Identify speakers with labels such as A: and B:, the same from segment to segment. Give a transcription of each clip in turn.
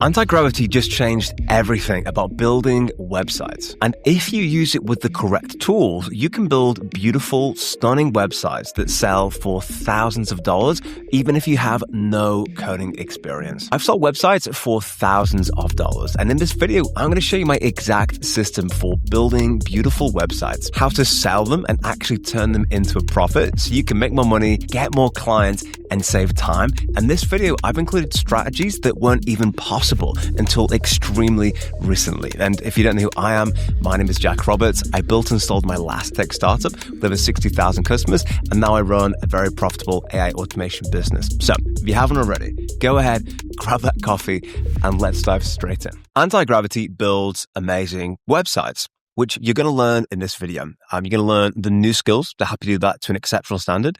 A: AntiGravity just changed everything about building websites. And if you use it with the correct tools, you can build beautiful, stunning websites that sell for thousands of dollars, even if you have no coding experience. I've sold websites for thousands of dollars. And in this video, I'm going to show you my exact system for building beautiful websites, how to sell them and actually turn them into a profit so you can make more money, get more clients, and save time. And this video, I've included strategies that weren't even possible until extremely recently. And if you don't know who I am, my name is Jack Roberts. I built and sold my last tech startup with over 60,000 customers, and now I run a very profitable AI automation business. So if you haven't already, go ahead, grab that coffee, and let's dive straight in. AntiGravity builds amazing websites, which you're going to learn in this video. You're going to learn the new skills to help you do that to an exceptional standard.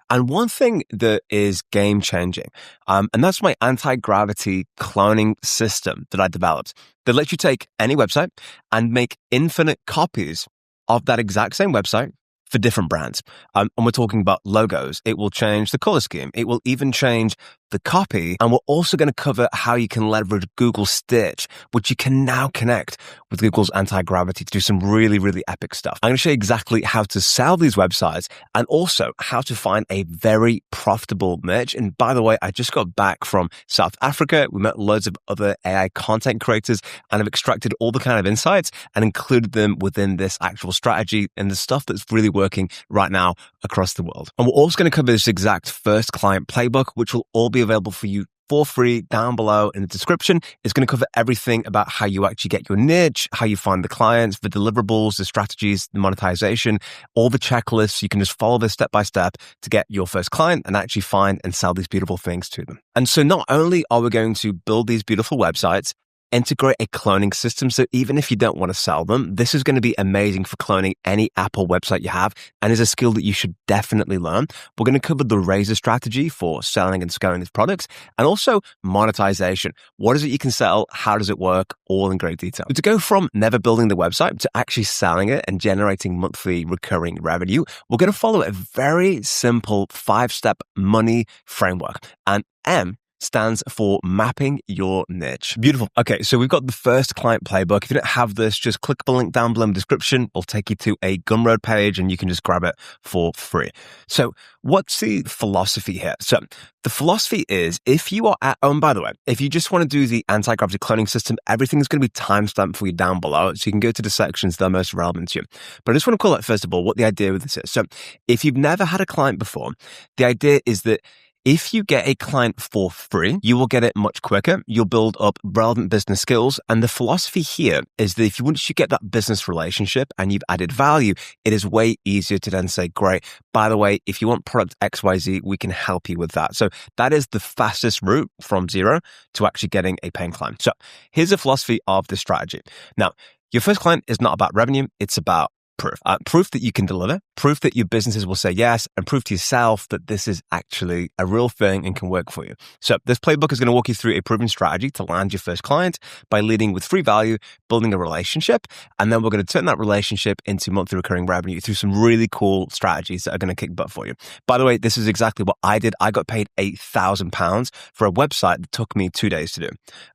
A: And one thing that is game changing, and that's my anti-gravity cloning system that I developed that lets you take any website and make infinite copies of that exact same website for different brands. And we're talking about logos. It will change the color scheme. It will even change the copy. And we're also going to cover how you can leverage Google Stitch, which you can now connect with Google's anti-gravity to do some really, really epic stuff. I'm going to show you exactly how to sell these websites and also how to find a very profitable niche. And by the way, I just got back from South Africa. We met loads of other AI content creators and have extracted all the kind of insights and included them within this actual strategy and the stuff that's really working right now across the world. And we're also going to cover this exact first client playbook, which will all be available for you for free down below in the description. It's going to cover everything about how you actually get your niche, how you find the clients, the deliverables, the strategies, the monetization, all the checklists. You can just follow this step by step to get your first client and actually find and sell these beautiful things to them. And so not only are we going to build these beautiful websites, integrate a cloning system. So even if you don't want to sell them, this is going to be amazing for cloning any Apple website you have and is a skill that you should definitely learn. We're going to cover the razor strategy for selling and scaling these products and also monetization. What is it you can sell? How does it work? All in great detail. To go from never building the website to actually selling it and generating monthly recurring revenue, we're going to follow a very simple 5-step money framework. And M stands for mapping your niche. Beautiful. Okay, so we've got the first client playbook. If you don't have this, just click the link down below in the description. It'll take you to a Gumroad page and you can just grab it for free. So what's the philosophy here? So the philosophy is if you are at, and by the way, if you just want to do the anti-gravity cloning system, everything's going to be timestamped for you down below. So you can go to the sections that are most relevant to you. But I just want to call out, first of all, what the idea with this is. So if you've never had a client before, the idea is that if you get a client for free, you will get it much quicker. You'll build up relevant business skills. And the philosophy here is that once you get that business relationship and you've added value, it is way easier to then say, great, by the way, if you want product XYZ, we can help you with that. So that is the fastest route from zero to actually getting a paying client. So here's the philosophy of the strategy. Now, your first client is not about revenue. It's about proof. Proof that you can deliver, proof that your businesses will say yes, and proof to yourself that this is actually a real thing and can work for you. So this playbook is going to walk you through a proven strategy to land your first client by leading with free value, building a relationship, and then we're going to turn that relationship into monthly recurring revenue through some really cool strategies that are going to kick butt for you. By the way, this is exactly what I did. I got paid £8,000 for a website that took me 2 days to do.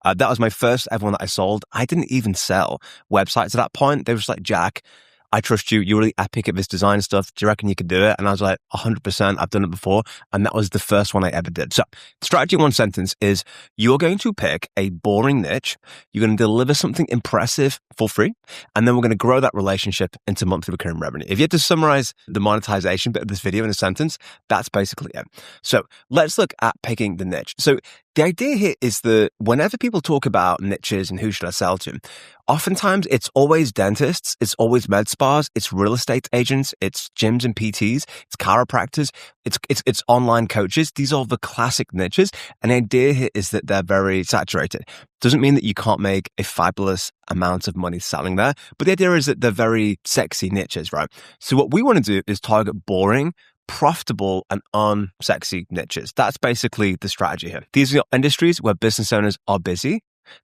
A: That was my first ever one that I sold. I didn't even sell websites at that point. They were just like, Jack, I trust you. You're really epic at this design stuff. Do you reckon you could do it? And I was like, 100%. I've done it before. And that was the first one I ever did. So strategy in one sentence is you're going to pick a boring niche. You're going to deliver something impressive for free. And then we're going to grow that relationship into monthly recurring revenue. If you had to summarize the monetization bit of this video in a sentence, that's basically it. So let's look at picking the niche. So the idea here is that whenever people talk about niches and who should I sell to, oftentimes it's always dentists, it's always med spas, it's real estate agents, it's gyms and PTs, it's chiropractors, it's online coaches. These are the classic niches. And the idea here is that they're very saturated. Doesn't mean that you can't make a fabulous amount of money selling there, but the idea is that they're very sexy niches, right? So what we want to do is target boring, profitable and unsexy niches. That's basically the strategy here. These are industries where business owners are busy,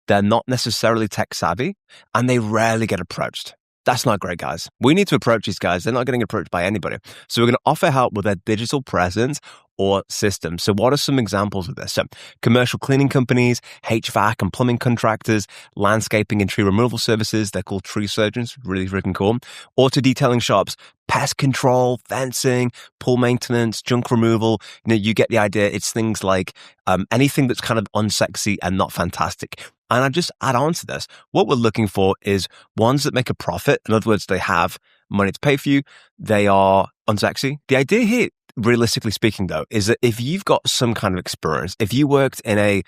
A: they're not necessarily tech savvy, and they rarely get approached. That's not great, guys. We need to approach these guys. They're not getting approached by anybody. So we're going to offer help with their digital presence or system. So what are some examples of this? So commercial cleaning companies, HVAC and plumbing contractors, landscaping and tree removal services. They're called tree surgeons. Really freaking cool. Auto detailing shops, pest control, fencing, pool maintenance, junk removal. You get the idea. It's things like anything that's kind of unsexy and not fantastic. And I just add on to this. What we're looking for is ones that make a profit. In other words, they have money to pay for you. They are unsexy. The idea here, realistically speaking, though, is that if you've got some kind of experience, if you worked in a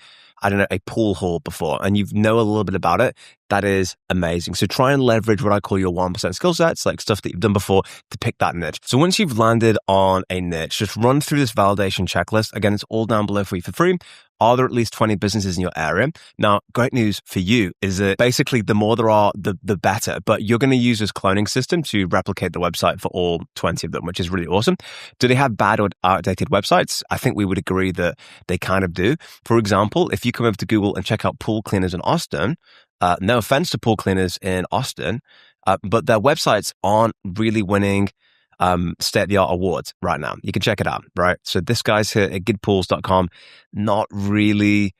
A: pool hall before and you know a little bit about it, that is amazing. So try and leverage what I call your 1% skill sets, like stuff that you've done before, to pick that niche. So once you've landed on a niche, just run through this validation checklist. Again, it's all down below for you for free. Are there at least 20 businesses in your area? Now, great news for you is that basically the more there are, the better. But you're going to use this cloning system to replicate the website for all 20 of them, which is really awesome. Do they have bad or outdated websites? I think we would agree that they kind of do. For example, if you come over to Google and check out pool cleaners in Austin, no offense to pool cleaners in Austin, but their websites aren't really winning state-of-the-art awards right now. You can check it out, right? So this guy's here at gidpools.com, not really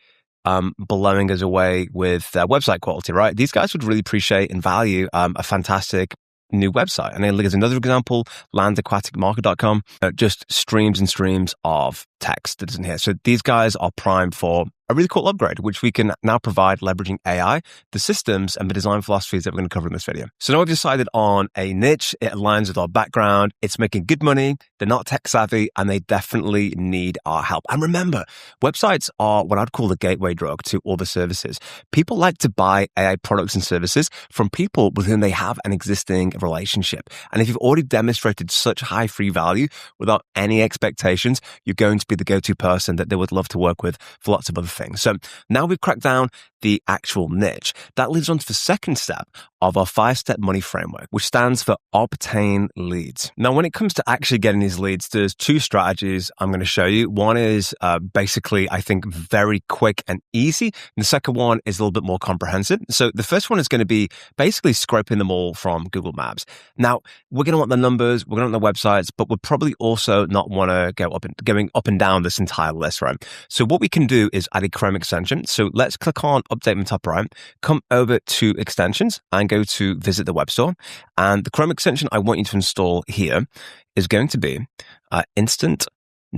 A: blowing us away with their website quality, right? These guys would really appreciate and value a fantastic new website. And then look at another example, landaquaticmarket.com, just streams and streams of text that isn't here. So these guys are primed for a really cool upgrade, which we can now provide leveraging AI, the systems and the design philosophies that we're going to cover in this video. So now we've decided on a niche. It aligns with our background. It's making good money. They're not tech savvy and they definitely need our help. And remember, websites are what I'd call the gateway drug to all the services. People like to buy AI products and services from people with whom they have an existing relationship. And if you've already demonstrated such high free value without any expectations, you're going to be the go-to person that they would love to work with for lots of other things. So now we've cracked down the actual niche. That leads on to the second step of our 5-step money framework, which stands for obtain leads. Now, when it comes to actually getting these leads, there's 2 strategies I'm going to show you. One is basically, I think, very quick and easy. And the second one is a little bit more comprehensive. So the first one is going to be basically scraping them all from Google Maps. Now, we're going to want the numbers, we're going to want the websites, but we'll probably also not want to going up and down this entire list, right? So what we can do is add a Chrome extension. So let's click on update in the top right, come over to extensions and go to visit the web store. And the Chrome extension I want you to install here is going to be Instant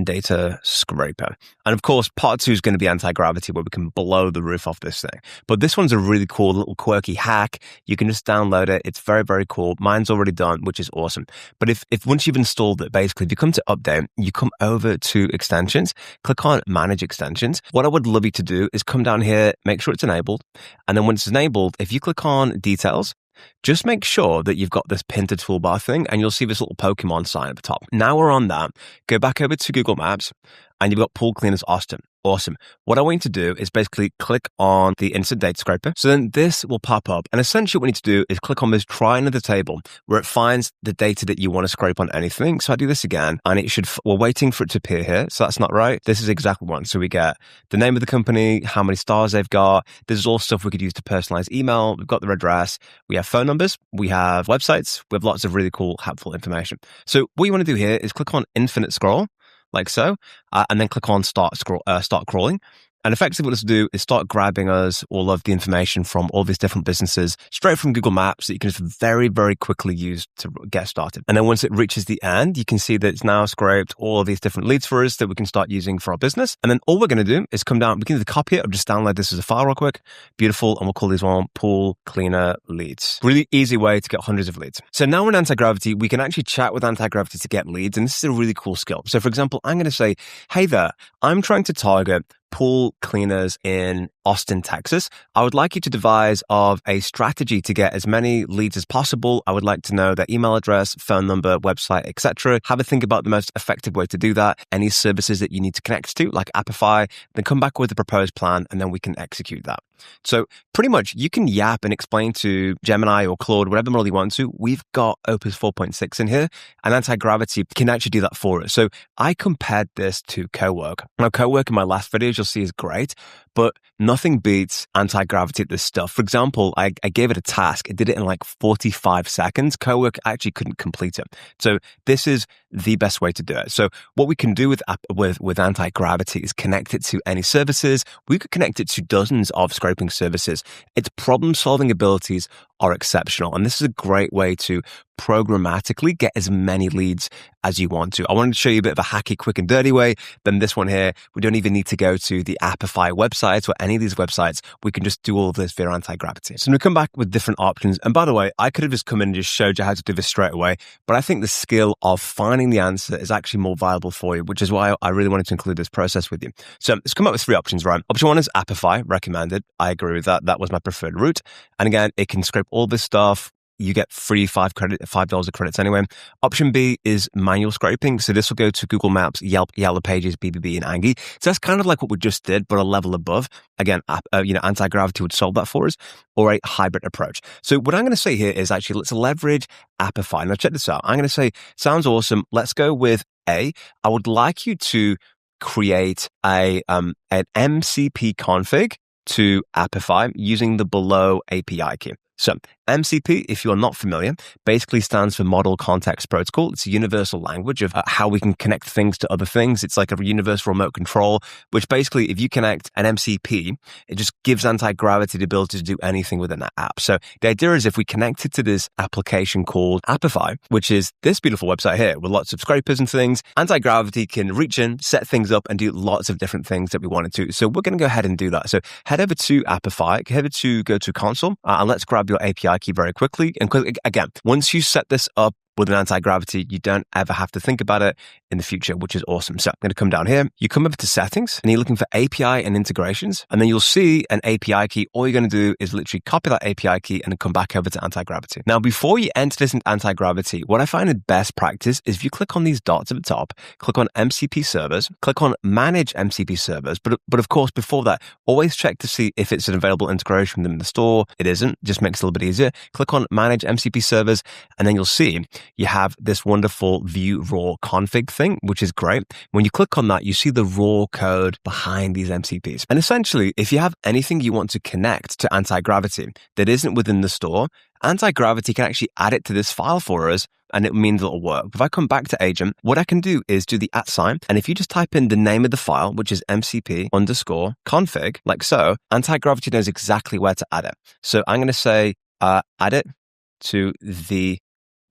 A: Data Scraper. And of course, part 2 is going to be AntiGravity, where we can blow the roof off this thing. But this one's a really cool little quirky hack. You can just download it. It's very, very cool. Mine's already done, which is awesome. But if once you've installed it, basically, if you come to update, you come over to extensions, click on manage extensions. What I would love you to do is come down here, make sure it's enabled. And then when it's enabled, if you click on details, just make sure that you've got this Pinter toolbar thing and you'll see this little Pokemon sign at the top. Now we're on that. Go back over to Google Maps and you've got Pool Cleaners Austin. Awesome. What I want you to do is basically click on the Instant Data Scraper. So then this will pop up. And essentially what we need to do is click on this try under the table where it finds the data that you want to scrape on anything. So I do this again and it should, we're waiting for it to appear here. So that's not right. This is exactly one. So we get the name of the company, how many stars they've got. This is all stuff we could use to personalize email. We've got their address. We have phone numbers. We have websites. We have lots of really cool, helpful information. So what you want to do here is click on infinite scroll, like so, and then click on start crawling. And effectively what this will do is start grabbing us all of the information from all these different businesses straight from Google Maps that you can just very, very quickly use to get started. And then once it reaches the end, you can see that it's now scraped all of these different leads for us that we can start using for our business. And then all we're going to do is come down, we can either copy it or just download this as a file real quick. Beautiful. And we'll call this one Pool Cleaner Leads. Really easy way to get hundreds of leads. So now in AntiGravity, we can actually chat with AntiGravity to get leads. And this is a really cool skill. So for example, I'm going to say, hey there, I'm trying to target pool cleaners in Austin, Texas. I would like you to devise of a strategy to get as many leads as possible. I would like to know their email address, phone number, website, etc. Have a think about the most effective way to do that. Any services that you need to connect to, like Appify, then come back with a proposed plan, and then we can execute that. So pretty much you can yap and explain to Gemini or Claude, whatever model you want to. We've got Opus 4.6 in here, and AntiGravity can actually do that for us. So I compared this to Cowork. Now, Cowork in my last videos, you'll see is great, but nothing beats anti-gravity at this stuff. For example, I gave it a task. It did it in like 45 seconds. Coworker actually couldn't complete it. So this is the best way to do it. So what we can do with anti-gravity is connect it to any services. We could connect it to dozens of scraping services. Its problem-solving abilities are exceptional. And this is a great way to programmatically get as many leads as you want to. I wanted to show you a bit of a hacky, quick and dirty way. Then this one here, we don't even need to go to the Appify websites or any of these websites. We can just do all of this via anti-gravity. So we come back with different options. And by the way, I could have just come in and just showed you how to do this straight away, but I think the skill of finding the answer is actually more valuable for you, which is why I really wanted to include this process with you. So let's come up with 3 options, right? Option 1 is Appify, recommended. I agree with that. That was my preferred route. And again, it can scrape all this stuff. You get free $5 of credits anyway. Option B is manual scraping. So this will go to Google Maps, Yelp, Yellow Pages, BBB, and Angie. So that's kind of like what we just did, but a level above. Again, anti-gravity would solve that for us, or a hybrid approach. So what I'm going to say here is actually let's leverage Appify. Now check this out. I'm going to say, sounds awesome. Let's go with A. I would like you to create an MCP config to Appify using the below API key. So MCP, if you are not familiar, basically stands for Model Context Protocol. It's a universal language of how we can connect things to other things. It's like a universal remote control, which basically, if you connect an MCP, it just gives anti-gravity the ability to do anything within that app. So the idea is if we connect it to this application called Appify, which is this beautiful website here with lots of scrapers and things, anti-gravity can reach in, set things up, and do lots of different things that we want it to. So we're going to go ahead and do that. So head over to Appify, go to console, and let's grab your API key very quickly. And again, once you set this up with an anti-gravity, you don't ever have to think about it in the future, which is awesome. So I'm going to come down here. You come over to settings and you're looking for API and integrations. And then you'll see an API key. All you're going to do is literally copy that API key and then come back over to anti-gravity. Now, before you enter this into anti-gravity, what I find is best practice is if you click on these dots at the top, click on MCP servers, click on manage MCP servers. But of course, before that, always check to see if it's an available integration within the store. It isn't. Just makes it a little bit easier. Click on manage MCP servers, and then you'll see you have this wonderful view raw config thing, which is great. When you click on that, you see the raw code behind these MCPs. And essentially, if you have anything you want to connect to anti-gravity that isn't within the store, anti-gravity can actually add it to this file for us, and it means it'll work. If I come back to agent, what I can do is do the @sign. And if you just type in the name of the file, which is MCP_config, like so, anti-gravity knows exactly where to add it. So I'm going to say, add it to the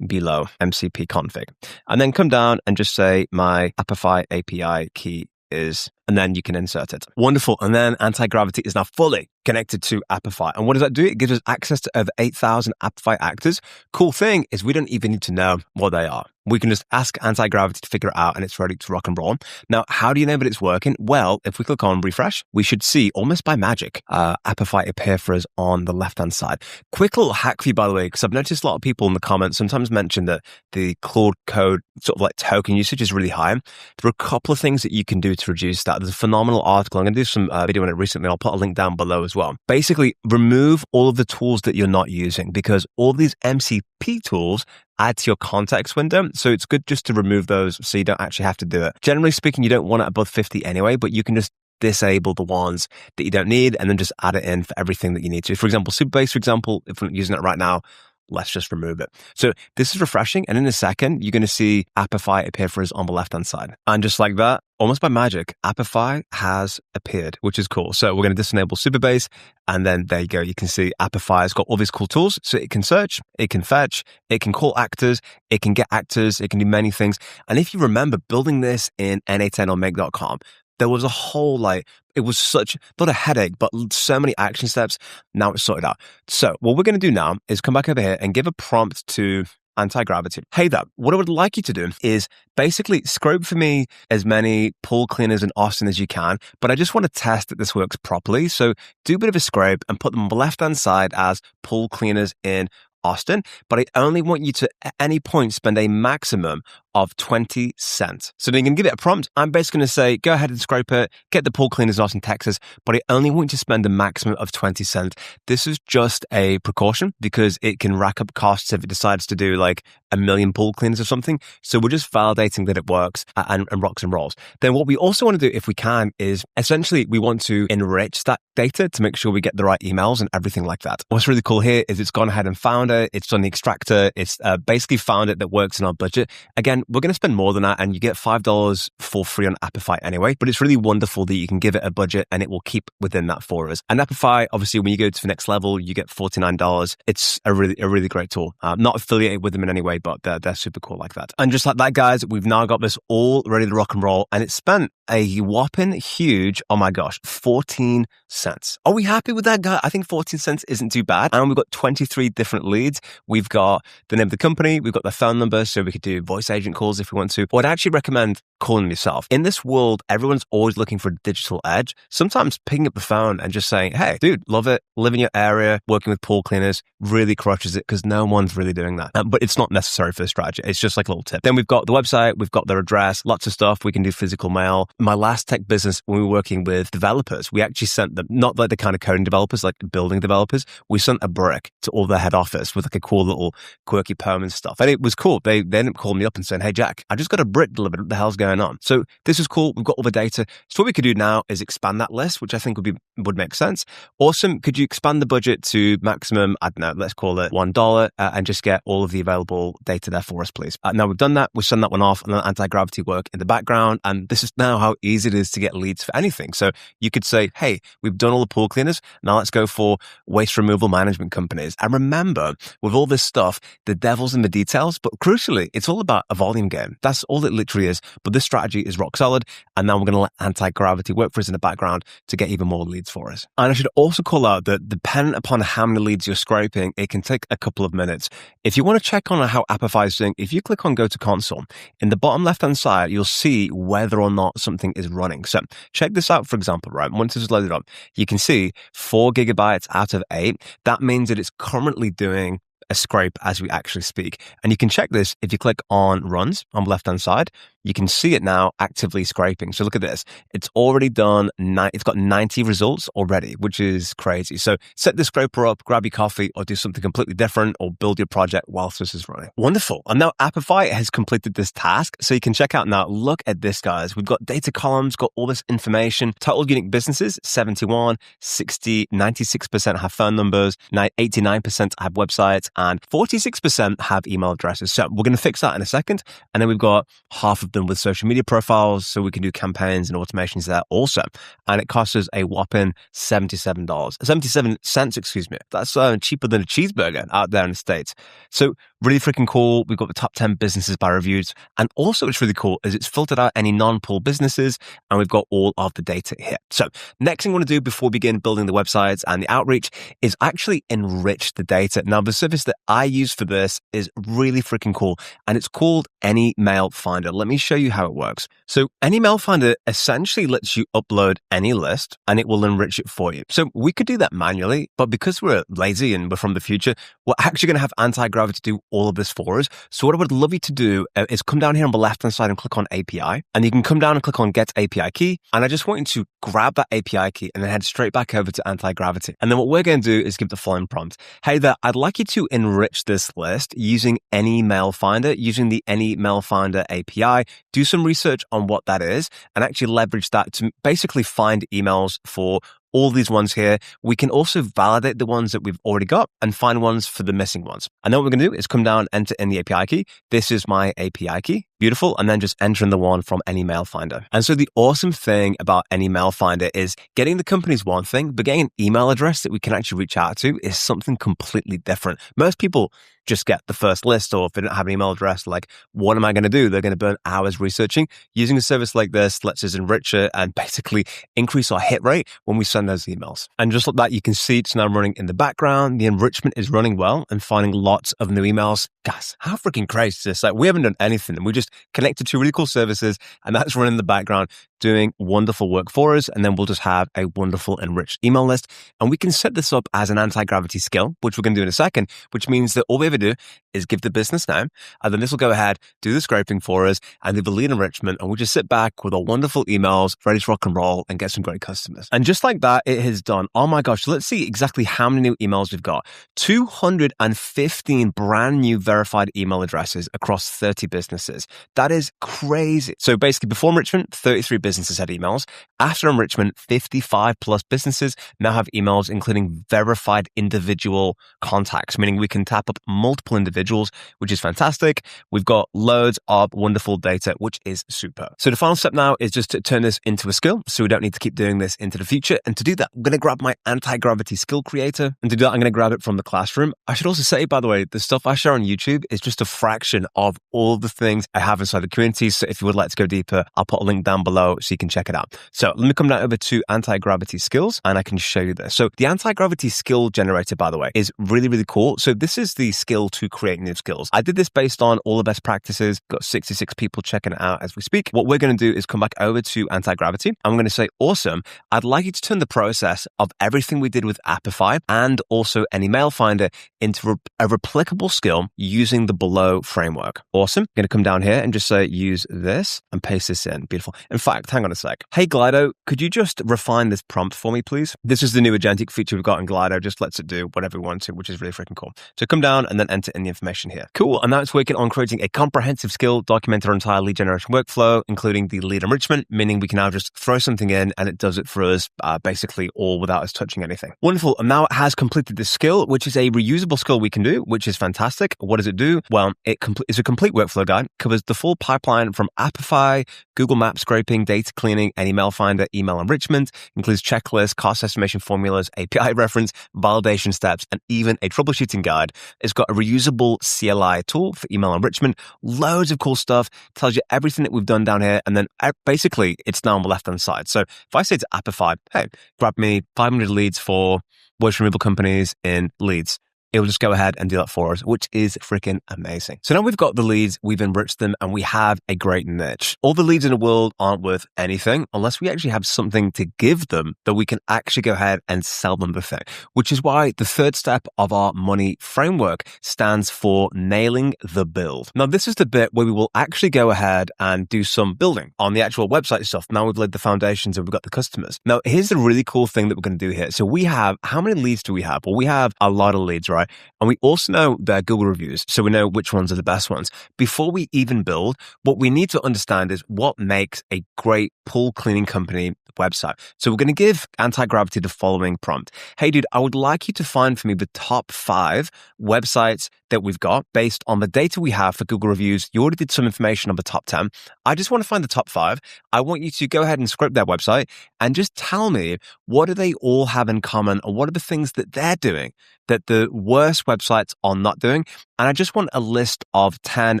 A: below MCP config, and then come down and just say my Appify API key is, and then you can insert it. Wonderful. And then anti-gravity is now fully connected to Appify. And what does that do? It gives us access to over 8,000 Appify actors. Cool thing is we don't even need to know what they are. We can just ask anti-gravity to figure it out and it's ready to rock and roll. Now, how do you know that it's working? Well, if we click on refresh, we should see almost by magic, Appify appear for us on the left-hand side. Quick little hack for you, by the way, because I've noticed a lot of people in the comments sometimes mention that the Claude Code sort of like token usage is really high. There are a couple of things that you can do to reduce that. There's a phenomenal article. I'm going to do some video on it recently. I'll put a link down below as well. Basically, remove all of the tools that you're not using because all these MCP tools add to your context window. So it's good just to remove those so you don't actually have to do it. Generally speaking, you don't want it above 50 anyway, but you can just disable the ones that you don't need and then just add it in for everything that you need to. For example, Superbase, for example, if we're not using it right now, let's just remove it. So this is refreshing. And in a second, you're going to see Appify appear for us on the left-hand side. And just like that, almost by magic, Appify has appeared, which is cool. So we're going to disenable Superbase. And then there you go. You can see Appify has got all these cool tools. So it can search, it can fetch, it can call actors, it can get actors, it can do many things. And if you remember building this in N8N or Make.com, there was a whole it was such, not a headache, but so many action steps. Now it's sorted out. So what we're going to do now is come back over here and give a prompt to anti-gravity. Hey there, what I would like you to do is basically scrape for me as many pool cleaners in Austin as you can, but I just want to test that this works properly. So do a bit of a scrape and put them on the left-hand side as pool cleaners in Austin, but I only want you to at any point spend a maximum of 20 cents. So then you can give it a prompt. I'm basically going to say, go ahead and scrape it, get the pool cleaners out in Texas, but I only want you to spend a maximum of 20 cents. This is just a precaution because it can rack up costs if it decides to do like 1 million pool cleaners or something. So we're just validating that it works and rocks and rolls. Then what we also want to do, if we can, is essentially we want to enrich that data to make sure we get the right emails and everything like that. What's really cool here is it's gone ahead and found it. It's done the extractor. It's basically found it that works in our budget. Again, we're going to spend more than that and you get $5 for free on Apify anyway, but it's really wonderful that you can give it a budget and it will keep within that for us. And Apify, obviously, when you go to the next level, you get $49. It's a really great tool. Not affiliated with them in any way, but they're super cool like that. And just like that, guys, we've now got this all ready to rock and roll, and it's spent a whopping huge, oh my gosh, 14 cents. Are we happy with that, guy? I think 14 cents isn't too bad. And we've got 23 different leads. We've got the name of the company. We've got the phone number, so we could do voice agent calls if we want to. Or I'd actually recommend calling them yourself. In this world, everyone's always looking for a digital edge. Sometimes picking up the phone and just saying, hey, dude, love it. Live in your area, working with pool cleaners really crushes it because no one's really doing that. But it's not necessary for the strategy. It's just like a little tip. Then we've got the website. We've got their address, lots of stuff. We can do physical mail. My last tech business, when we were working with developers, we actually sent them, not like the kind of coding developers, like building developers. We sent a brick to all their head office with like a cool little quirky poem and stuff. And it was cool. They ended up calling me up and saying, hey, Jack, I just got a brick delivered. What the hell's going on? So this is cool. We've got all the data. So what we could do now is expand that list, which I think would make sense. Awesome. Could you expand the budget to maximum, I don't know, let's call it $1 and just get all of the available data there for us, please. Now we've done that. We send that one off and then AntiGravity work in the background. And this is now how easy it is to get leads for anything. So you could say, hey, we've done all the pool cleaners. Now let's go for waste removal management companies. And remember, with all this stuff, the devil's in the details, but crucially, it's all about a volume game. That's all it literally is. But this strategy is rock solid. And now we're going to let AntiGravity work for us in the background to get even more leads for us. And I should also call out that depending upon how many leads you're scraping, it can take a couple of minutes. If you want to check on how Apify is doing, if you click on Go to Console, in the bottom left-hand side, you'll see whether or not something is running. So check this out, for example, right? Once it's loaded up, you can see 4 gigabytes out of 8. That means that it's currently doing a scrape as we actually speak. And you can check this if you click on runs on the left-hand side. You can see it now actively scraping. So look at this. It's already done, it's got 90 results already, which is crazy. So set the scraper up, grab your coffee, or do something completely different, or build your project whilst this is running. Wonderful. And now Apify has completed this task. So you can check out now, look at this, guys. We've got data columns, got all this information. Total unique businesses, 71, 60, 96% have phone numbers, 89% have websites, and 46% have email addresses. So we're going to fix that in a second. And then we've got half of them with social media profiles, so we can do campaigns and automations there also. And it costs us a whopping $77 cents, excuse me. That's cheaper than a cheeseburger out there in the States. So really freaking cool. We've got the top 10 businesses by reviews. And also what's really cool is it's filtered out any non-pool businesses, and we've got all of the data here. So next thing I want to do before we begin building the websites and the outreach is actually enrich the data. Now, the service that I use for this is really freaking cool, and it's called M.O.N.E.Y Finder. Let me show you how it works. So M.O.N.E.Y Finder essentially lets you upload any list and it will enrich it for you. So we could do that manually, but because we're lazy and we're from the future, we're actually going to have AntiGravity do all of this for us. So what I would love you to do is come down here on the left-hand side and click on API, and you can come down and click on Get API Key. And I just want you to grab that API key and then head straight back over to AntiGravity. And then what we're going to do is give the following prompt. Hey there, I'd like you to enrich this list using M.O.N.E.Y Finder, using the M.O.N.E.Y Finder API. Do some research on what that is and actually leverage that to basically find emails for all these ones here. We can also validate the ones that we've already got and find ones for the missing ones. And then what we're going to do is come down, enter in the API key. This is my API key. Beautiful. And then just enter in the one from M.O.N.E.Y Finder. And so the awesome thing about M.O.N.E.Y Finder is getting the company's one thing, but getting an email address that we can actually reach out to is something completely different. Most people just get the first list, or if they don't have an email address, like, what am I going to do? They're going to burn hours researching. Using a service like this lets us enrich it and basically increase our hit rate when we send those emails. And just like that, you can see it's now running in the background. The enrichment is running well and finding lots of new emails. Guys, how freaking crazy is this? Like, we haven't done anything, and we just connected to really cool services, and that's running in the background, doing wonderful work for us. And then we'll just have a wonderful enriched email list. And we can set this up as an anti-gravity skill, which we're going to do in a second, which means that all we ever do is give the business name, and then this will go ahead, do the scraping for us, and do the lead enrichment, and we'll just sit back with our wonderful emails, ready to rock and roll, and get some great customers. And just like that, it has done. Oh my gosh, let's see exactly how many new emails we've got. 215 brand new verified email addresses across 30 businesses. That is crazy. So basically, before enrichment, 33 businesses had emails. After enrichment, 55 plus businesses now have emails, including verified individual contacts, meaning we can tap up multiple individuals, which is fantastic. We've got loads of wonderful data, which is super. So the final step now is just to turn this into a skill, so we don't need to keep doing this into the future. And to do that, I'm going to grab my anti-gravity skill creator. And to do that, I'm going to grab it from the classroom. I should also say, by the way, the stuff I share on YouTube is just a fraction of all the things I have inside the community. So if you would like to go deeper, I'll put a link down below so you can check it out. So let me come down over to anti-gravity skills and I can show you this. So the anti-gravity skill generator, by the way, is really, really cool. So this is the skill to create new skills. I did this based on all the best practices, got 66 people checking it out as we speak. What we're going to do is come back over to anti-gravity. I'm going to say, awesome. I'd like you to turn the process of everything we did with Appify and also an email finder into a replicable skill using the below framework. Awesome. I'm going to come down here and just say, use this and paste this in. Beautiful. In fact, hang on a sec. Hey, Glido, could you just refine this prompt for me, please? This is the new agentic feature we've got in Glido. Just lets it do whatever we want to, which is really freaking cool. So come down and then enter in the information here. Cool. And now it's working on creating a comprehensive skill, document our entire lead generation workflow, including the lead enrichment, meaning we can now just throw something in and it does it for us, basically all without us touching anything. Wonderful. And now it has completed this skill, which is a reusable skill we can do, which is fantastic. What does it do? Well, it's a complete workflow guide, covers the full pipeline from Appify, Google Maps scraping, data cleaning, and email finder, email enrichment, includes checklists, cost estimation formulas, API reference, validation steps, and even a troubleshooting guide. It's got a reusable CLI tool for email enrichment, loads of cool stuff, tells you everything that we've done down here, and then basically it's now on the left-hand side. So if I say to Appify, hey, grab me 500 leads for waste removal companies in Leeds, it will just go ahead and do that for us, which is freaking amazing. So now we've got the leads, we've enriched them, and we have a great niche. All the leads in the world aren't worth anything unless we actually have something to give them that we can actually go ahead and sell them the thing, which is why the third step of our M.O.N.E.Y framework stands for nailing the build. Now, this is the bit where we will actually go ahead and do some building on the actual website stuff. Now we've laid the foundations and we've got the customers. Now, here's the really cool thing that we're going to do here. So we have, how many leads do we have? Well, we have a lot of leads, right? And we also know their Google reviews, so we know which ones are the best ones. Before we even build, what we need to understand is what makes a great pool cleaning company website. So we're going to give AntiGravity the following prompt. Hey, dude, I would like you to find for me the top 5 websites that we've got based on the data we have for Google reviews. You already did some information on the top 10. I just want to find the top 5. I want you to go ahead and scrape their website and just tell me, what do they all have in common, or what are the things that they're doing that the worst websites are not doing? And I just want a list of 10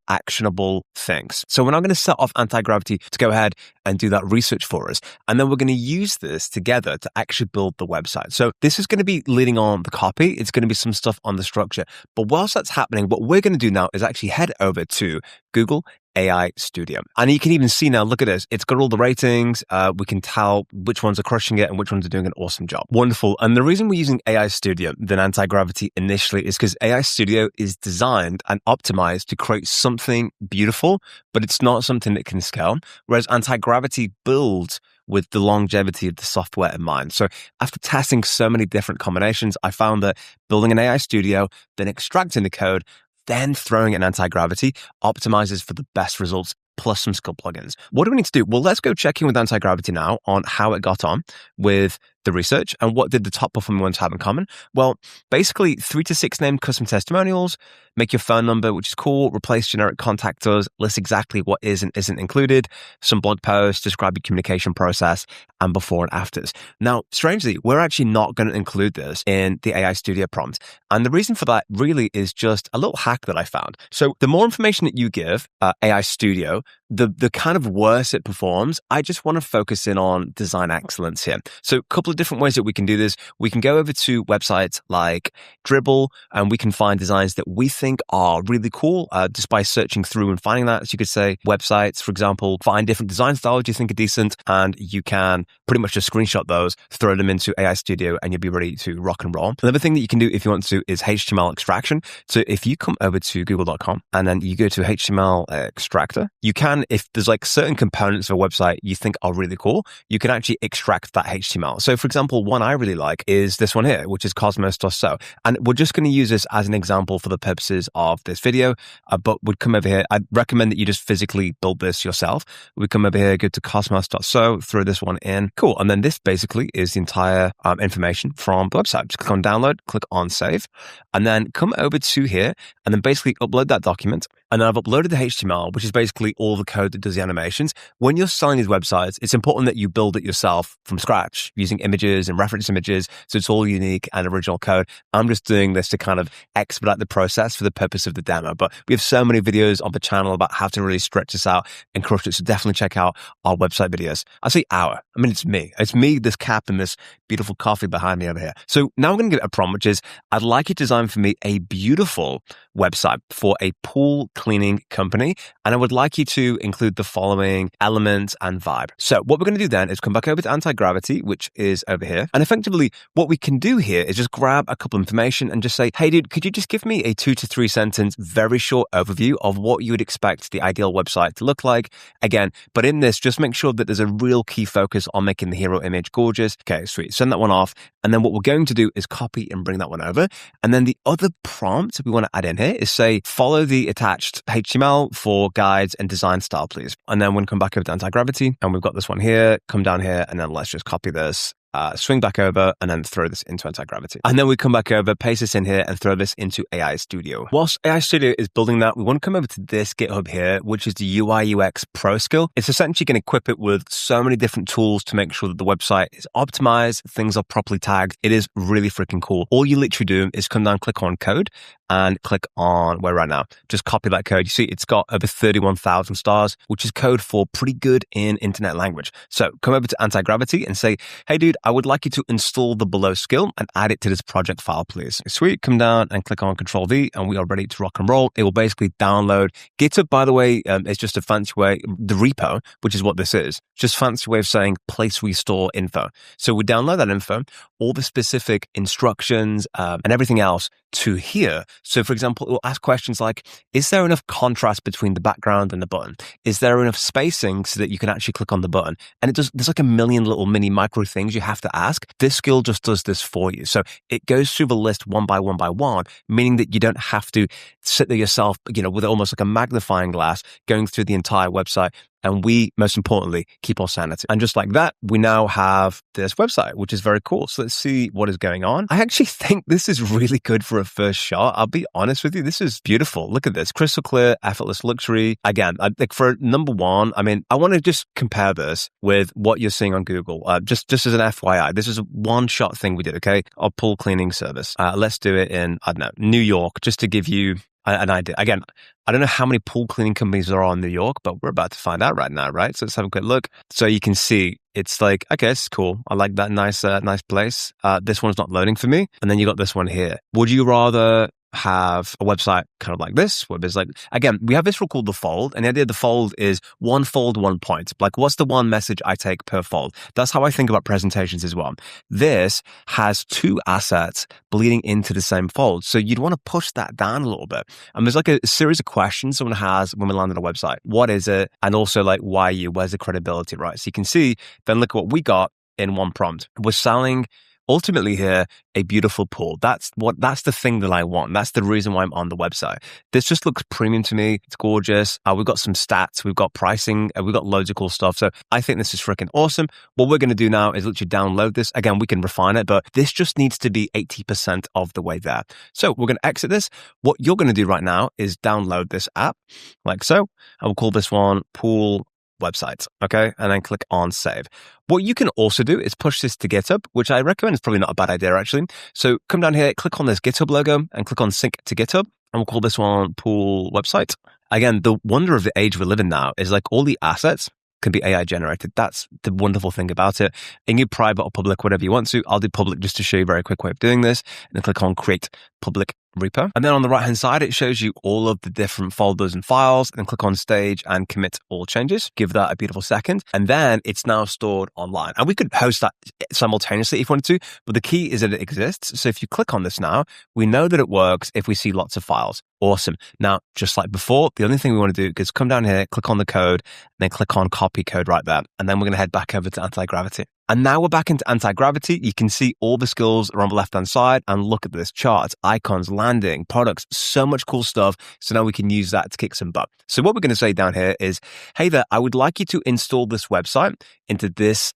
A: actionable things. So we're now going to set off AntiGravity to go ahead and do that research for us. And then we're going to use this together to actually build the website. So this is going to be leading on the copy. It's going to be some stuff on the structure. But whilst that's happening, what we're going to do now is actually head over to Google AI Studio. And you can even see now, look at this. It's got all the ratings. We can tell which ones are crushing it and which ones are doing an awesome job. Wonderful. And the reason we're using AI Studio than AntiGravity initially is because AI Studio is designed and optimized to create something beautiful, but it's not something that can scale. Whereas AntiGravity builds with the longevity of the software in mind. So after testing so many different combinations, I found that building an AI Studio, then extracting the code, then throwing in AntiGravity optimizes for the best results, plus some skill plugins. What do we need to do? Well, let's go check in with AntiGravity now on how it got on with the research and what did the top performing ones have in common. Well, basically 3 to 6 named custom testimonials, make your phone number, which is cool, replace generic contact us, list exactly what is and isn't included, some blog posts, describe your communication process, and before and afters. Now, strangely, we're actually not going to include this in the AI Studio prompt. And the reason for that really is just a little hack that I found. So the more information that you give AI Studio, the kind of worse it performs, I just want to focus in on design excellence here. So a couple of different ways that we can do this. We can go over to websites like Dribble, and we can find designs that we think are really cool just by searching through and finding that. So you could say websites, for example, find different design styles you think are decent, and you can pretty much just screenshot those, throw them into AI Studio, and you'll be ready to rock and roll. Another thing that you can do if you want to is HTML extraction. So if you come over to google.com and then you go to HTML extractor, you can, if there's like certain components of a website you think are really cool, you can actually extract that HTML. So for example, one I really like is this one here, which is cosmos.so. And we're just going to use this as an example for the purposes of this video, but we'd come over here. I'd recommend that you just physically build this yourself. We come over here, go to cosmos.so, throw this one in. Cool. And then this basically is the entire information from the website. Just click on download, click on save, and then come over to here and then basically upload that document. And then I've uploaded the HTML, which is basically all the code that does the animations. When you're selling these websites, it's important that you build it yourself from scratch using images and reference images. So it's all unique and original code. I'm just doing this to kind of expedite the process for the purpose of the demo. But we have so many videos on the channel about how to really stretch this out and crush it. So definitely check out our website videos. I say our. I mean, it's me. It's me, this cap, and this beautiful coffee behind me over here. So now I'm going to give it a prompt, which is I'd like you to design for me a beautiful website for a pool cleaning company. And I would like you to include the following elements and vibe. So what we're going to do then is come back over to AntiGravity, which is over here. And effectively what we can do here is just grab a couple of information and just say, hey dude, could you just give me a 2 to 3 sentence, very short overview of what you would expect the ideal website to look like? Again, but in this, just make sure that there's a real key focus on making the hero image gorgeous. Okay, sweet. Send that one off. And then what we're going to do is copy and bring that one over. And then the other prompt we want to add in here is say, follow the attached HTML for guides and design style, please. And then we're going to come back over to AntiGravity, and we've got this one here, come down here, and then let's just copy this. Swing back over and then throw this into AntiGravity. And then we come back over, paste this in here and throw this into AI Studio. Whilst AI Studio is building that, we want to come over to this GitHub here, which is the UI UX Pro skill. It's essentially going to equip it with so many different tools to make sure that the website is optimized, things are properly tagged. It is really freaking cool. All you literally do is come down, click on code, and click on where right now. Just copy that code. You see, it's got over 31,000 stars, which is code for pretty good in internet language. So come over to AntiGravity and say, hey dude, I would like you to install the below skill and add it to this project file, please. Sweet. Come down and click on Control V, and we are ready to rock and roll. It will basically download. GitHub, by the way, is just a fancy way, the repo, which is what this is, just fancy way of saying place where you store info. So we download that info, all the specific instructions and everything else to here. So for example, it will ask questions like, is there enough contrast between the background and the button? Is there enough spacing so that you can actually click on the button? And it does, there's like a million little mini micro things you have to ask. This skill just does this for you. So it goes through the list one by one, meaning that you don't have to sit there yourself, with almost like a magnifying glass going through the entire website. And we, most importantly, keep our sanity. And just like that, we now have this website, which is very cool. So let's see what is going on. I actually think this is really good for a first shot. I'll be honest with you. This is beautiful. Look at this. Crystal clear, effortless luxury. Again, I think for number one, I want to just compare this with what you're seeing on Google. Just as an FYI, this is a one-shot thing we did, okay? Our pool cleaning service. Let's do it in, I don't know, New York, just to give you an idea. Again, I don't know how many pool cleaning companies there are in New York, but we're about to find out right now, right? So let's have a quick look. So you can see it's like, okay, it's cool. I like that nice place. This one's not loading for me. And then you got this one here. Would you rather have a website kind of like this, where there's like, again, we have this rule called the fold, and the idea of the fold is one fold, 1 point. Like, what's the one message I take per fold? That's how I think about presentations as well. This has 2 assets bleeding into the same fold. So you'd want to push that down a little bit. And there's like a series of questions someone has when we land on a website. What is it? And also like, why you? Where's the credibility, right? So you can see, then look at what we got in one prompt. We're selling ultimately here a beautiful pool. That's the thing that I want. That's the reason why I'm on the website. This just looks premium to me. It's gorgeous. We've got some stats. We've got pricing. We've got loads of cool stuff. So I think this is freaking awesome. What we're going to do now is literally download this. Again, we can refine it, but this just needs to be 80% of the way there. So we're going to exit this. What you're going to do right now is download this app like so. I will call this one Pool Websites, okay? And then click on save. What you can also do is push this to GitHub, which I recommend is probably not a bad idea actually. So come down here, click on this GitHub logo and click on sync to GitHub. And we'll call this one Pool Website. Again, the wonder of the age we live in now is like all the assets can be AI generated. That's the wonderful thing about it. You can do private or public, whatever you want to. I'll do public just to show you a very quick way of doing this. And then click on create public repo. And then on the right hand side, it shows you all of the different folders and files. And then click on stage and commit all changes. Give that a beautiful second. And then it's now stored online. And we could host that simultaneously if you wanted to, but the key is that it exists. So if you click on this now, we know that it works if we see lots of files. Awesome. Now, just like before, the only thing we want to do is come down here, click on the code, then click on copy code right there. And then we're going to head back over to AntiGravity. And now we're back into AntiGravity. You can see all the skills are on the left-hand side and look at this charts, icons, landing, products, so much cool stuff. So now we can use that to kick some butt. So what we're going to say down here is, hey there, I would like you to install this website into this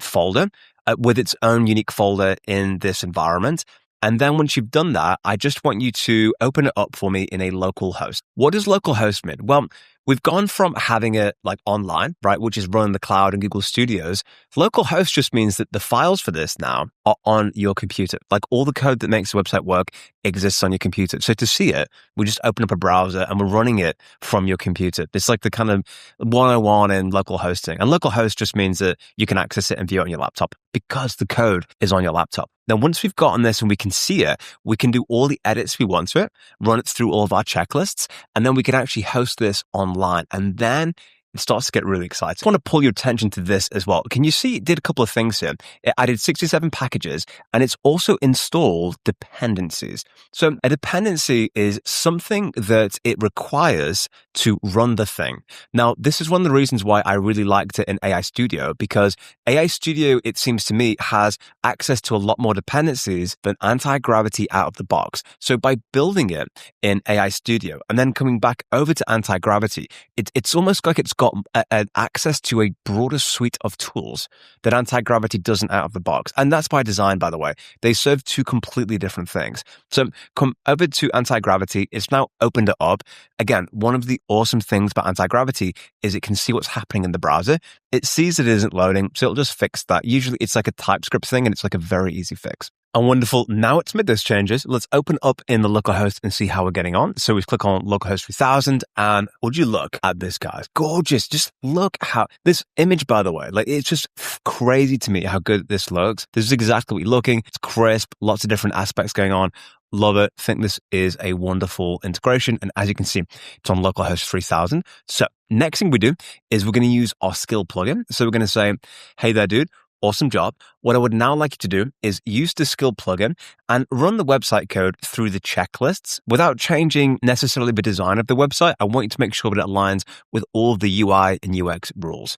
A: folder with its own unique folder in this environment. And then once you've done that, I just want you to open it up for me in a local host. What does local host mean? Well, we've gone from having it like online, right, which is run in the cloud and Google Studios. Local host just means that the files for this now are on your computer. Like all the code that makes the website work exists on your computer. So to see it, we just open up a browser and we're running it from your computer. It's like the kind of 101 in local hosting. And local host just means that you can access it and view it on your laptop because the code is on your laptop. Now, once we've gotten this and we can see it, we can do all the edits we want to it, run it through all of our checklists, and then we can actually host this online. And then it starts to get really exciting. I want to pull your attention to this as well. Can you see it did a couple of things here? It added 67 packages and it's also installed dependencies. So a dependency is something that it requires to run the thing. Now, this is one of the reasons why I really liked it in AI Studio, because AI Studio, it seems to me, has access to a lot more dependencies than AntiGravity out of the box. So by building it in AI Studio and then coming back over to AntiGravity, it's almost like it's got access to a broader suite of tools that AntiGravity doesn't out of the box. And that's by design, by the way. They serve two completely different things. So come over to AntiGravity. It's now opened it up. Again, one of the awesome things about AntiGravity is it can see what's happening in the browser. It sees that it isn't loading, so it'll just fix that. Usually it's like a TypeScript thing and it's like a very easy fix. And wonderful. Now it's made those changes. Let's open up in the localhost and see how we're getting on. So we click on localhost 3000 and would you look at this, guys? Gorgeous. Just look how this image, by the way, like it's just crazy to me how good this looks. This is exactly what you're looking. It's crisp, lots of different aspects going on. Love it. Think this is a wonderful integration. And as you can see, it's on localhost 3000. So next thing we do is we're going to use our skill plugin. So we're going to say, hey there, dude. Awesome job. What I would now like you to do is use the skill plugin and run the website code through the checklists without changing necessarily the design of the website. I want you to make sure that it aligns with all of the UI and UX rules.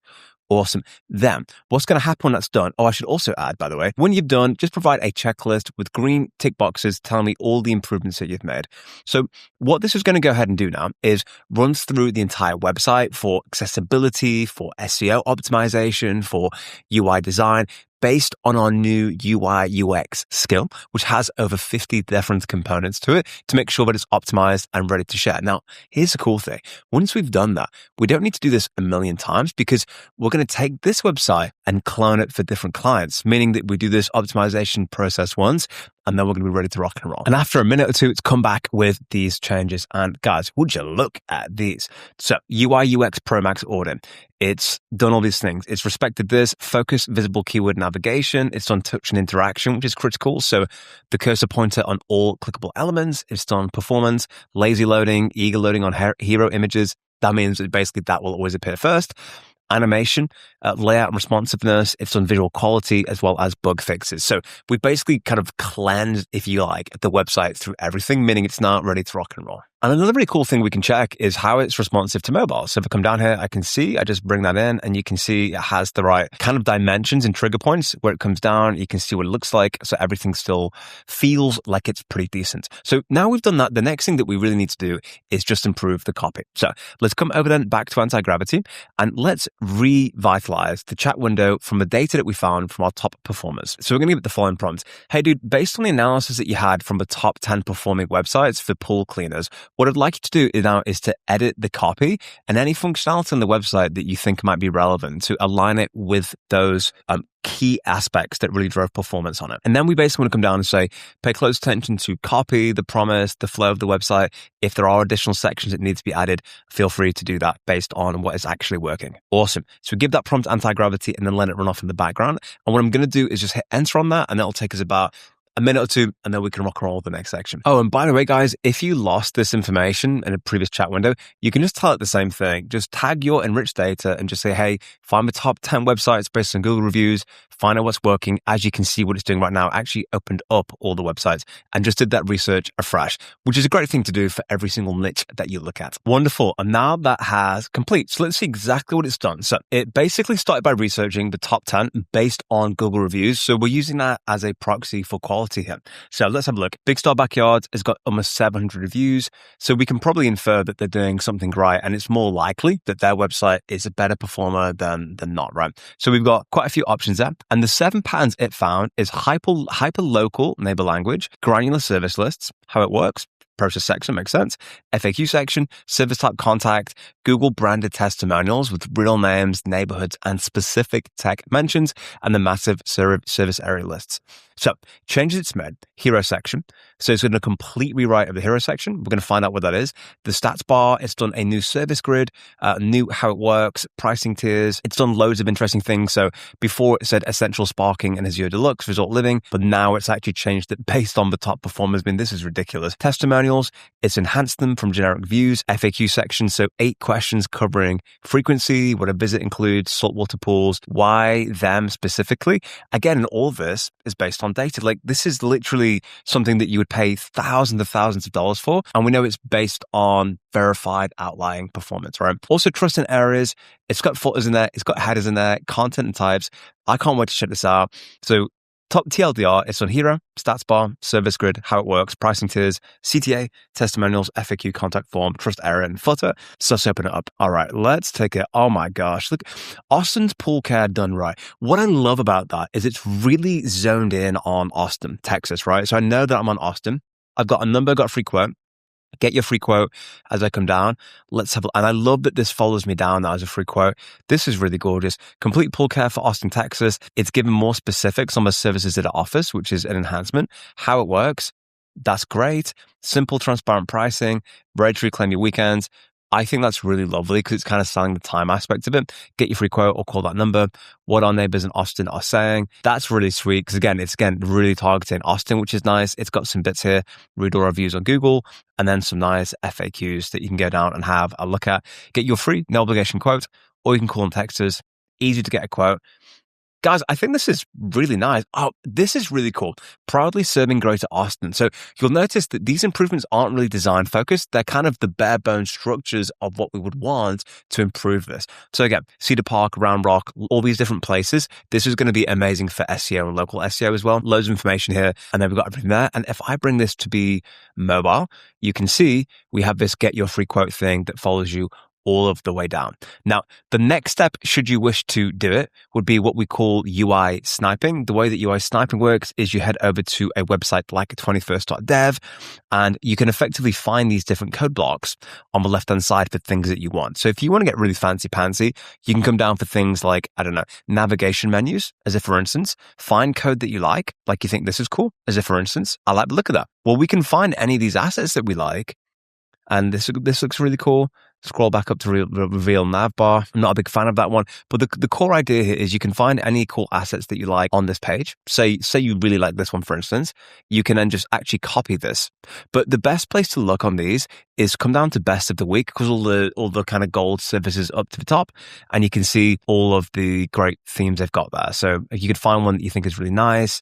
A: Awesome. Then what's going to happen when that's done? Oh, I should also add, by the way, when you've done, just provide a checklist with green tick boxes telling me all the improvements that you've made. So what this is going to go ahead and do now is runs through the entire website for accessibility, for SEO optimization, for UI design, based on our new UI UX skill, which has over 50 different components to it to make sure that it's optimized and ready to share. Now, here's the cool thing. Once we've done that, we don't need to do this a million times because we're going to take this website and clone it for different clients, meaning that we do this optimization process once and then we're going to be ready to rock and roll. And after a minute or two, it's come back with these changes. And guys, would you look at these? So UI UX Pro Max Audit. It's done all these things. It's respected this focus, visible keyword navigation. It's done touch and interaction, which is critical. So the cursor pointer on all clickable elements. It's done performance, lazy loading, eager loading on hero images. That means that basically that will always appear first. Animation, layout and responsiveness. It's on visual quality as well as bug fixes. So we basically kind of cleansed, if you like, the website through everything, meaning it's now ready to rock and roll. And another really cool thing we can check is how it's responsive to mobile. So if I come down here, I just bring that in and you can see it has the right kind of dimensions and trigger points where it comes down. You can see what it looks like. So everything still feels like it's pretty decent. So now we've done that. The next thing that we really need to do is just improve the copy. So let's come over then back to AntiGravity and let's revitalize the chat window from the data that we found from our top performers. So we're going to give it the following prompt. Hey dude, based on the analysis that you had from the top 10 performing websites for pool cleaners, what I'd like you to do now is to edit the copy and any functionality on the website that you think might be relevant to align it with those key aspects that really drove performance on it. And then we basically want to come down and say, pay close attention to copy, the promise, the flow of the website. If there are additional sections that need to be added, feel free to do that based on what is actually working. Awesome. So we give that prompt anti-gravity and then let it run off in the background. And what I'm going to do is just hit enter on that, and that'll take us about a minute or two, and then we can rock and roll the next section. Oh, and by the way, guys, if you lost this information in a previous chat window, you can just tell it the same thing. Just tag your enriched data and just say, hey, find the top 10 websites based on Google reviews, find out what's working. As you can see, what it's doing right now actually opened up all the websites and just did that research afresh, which is a great thing to do for every single niche that you look at. Wonderful. And now that has complete. So let's see exactly what it's done. So it basically started by researching the top 10 based on Google reviews. So we're using that as a proxy for quality here. So let's have a look. Big Star Backyard has got almost 700 reviews. So we can probably infer that they're doing something right, and it's more likely that their website is a better performer than not, right? So we've got quite a few options there. And the 7 patterns it found is hyper-local neighbor language, granular service lists, how it works, process section, makes sense, FAQ section, service type contact, Google branded testimonials with real names, neighborhoods, and specific tech mentions, and the massive service area lists. So changes its made, hero section. So it's going to complete rewrite of the hero section. We're going to find out what that is. The stats bar, it's done a new service grid, new how it works, pricing tiers. It's done loads of interesting things. So before it said essential sparking and Azure Deluxe, resort living, but now it's actually changed it based on the top performers. I mean, this is ridiculous. Testimonials, it's enhanced them from generic views, FAQ section. So 8 questions covering frequency, what a visit includes, saltwater pools, why them specifically. Again, all this is based on data. Like, this is literally something that you would pay thousands of dollars for. And we know it's based on verified outlying performance, right? Also, trust in areas. It's got footers in there. It's got headers in there, content and types. I can't wait to check this out. So top TLDR, it's on Hero, Stats Bar, Service Grid, how it works, pricing tiers, CTA, testimonials, FAQ, contact form, trust area, and footer. So let's open it up. All right, let's take it. Oh my gosh, look, Austin's pool care done right. What I love about that is it's really zoned in on Austin, Texas, right? So I know that I'm on Austin. I've got a number, got a free quote. Get your free quote as I come down. Let's have, and I love that this follows me down now as a free quote. This is really gorgeous. Complete pool care for Austin, Texas. It's given more specifics on the services that it offers, which is an enhancement. How it works, that's great. Simple, transparent pricing, ready to reclaim your weekends. I think that's really lovely because it's kind of selling the time aspect of it. Get your free quote or call that number. What our neighbors in Austin are saying. That's really sweet because it's really targeting Austin, which is nice. It's got some bits here, read all reviews on Google, and then some nice FAQs that you can go down and have a look at. Get your free, no obligation quote, or you can call and text us. Easy to get a quote. Guys, I think this is really nice. Oh, this is really cool. Proudly serving Greater Austin. So you'll notice that these improvements aren't really design focused. They're kind of the bare bones structures of what we would want to improve this. So again, Cedar Park, Round Rock, all these different places. This is going to be amazing for SEO and local SEO as well. Loads of information here. And then we've got everything there. And if I bring this to be mobile, you can see we have this get your free quote thing that follows you all of the way down. Now, the next step, should you wish to do it, would be what we call UI sniping. The way that UI sniping works is you head over to a website like 21st.dev, and you can effectively find these different code blocks on the left-hand side for things that you want. So if you want to get really fancy-pantsy, you can come down for things like, navigation menus, as if for instance, find code that you like you think this is cool, as if for instance, I like the look of that. Well, we can find any of these assets that we like, and this looks really cool. Scroll back up to reveal nav bar. I'm not a big fan of that one, but the core idea here is you can find any cool assets that you like on this page. Say you really like this one, for instance, you can then just actually copy this. But the best place to look on these is come down to best of the week, because all the kind of gold services up to the top, and you can see all of the great themes they've got there. So you could find one that you think is really nice.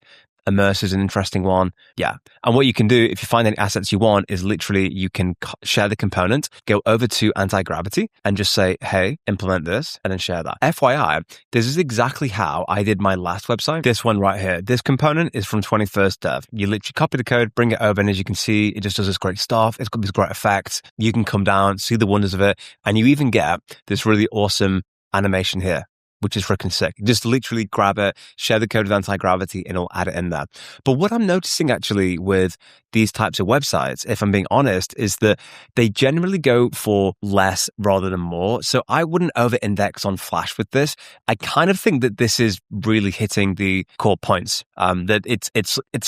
A: Immerse is an interesting one. Yeah. And what you can do if you find any assets you want is literally you can share the component, go over to AntiGravity and just say, hey, implement this, and then share that. FYI, this is exactly how I did my last website. This one right here. This component is from 21st Dev. You literally copy the code, bring it over, and as you can see, it just does this great stuff. It's got these great effects. You can come down, see the wonders of it, and you even get this really awesome animation here. which is freaking sick. Just literally grab it, share the code with AntiGravity, and it'll add it in there. But what I'm noticing actually with these types of websites, if I'm being honest, is that they generally go for less rather than more. So I wouldn't over-index on Flash with this. I kind of think that this is really hitting the core points. That it's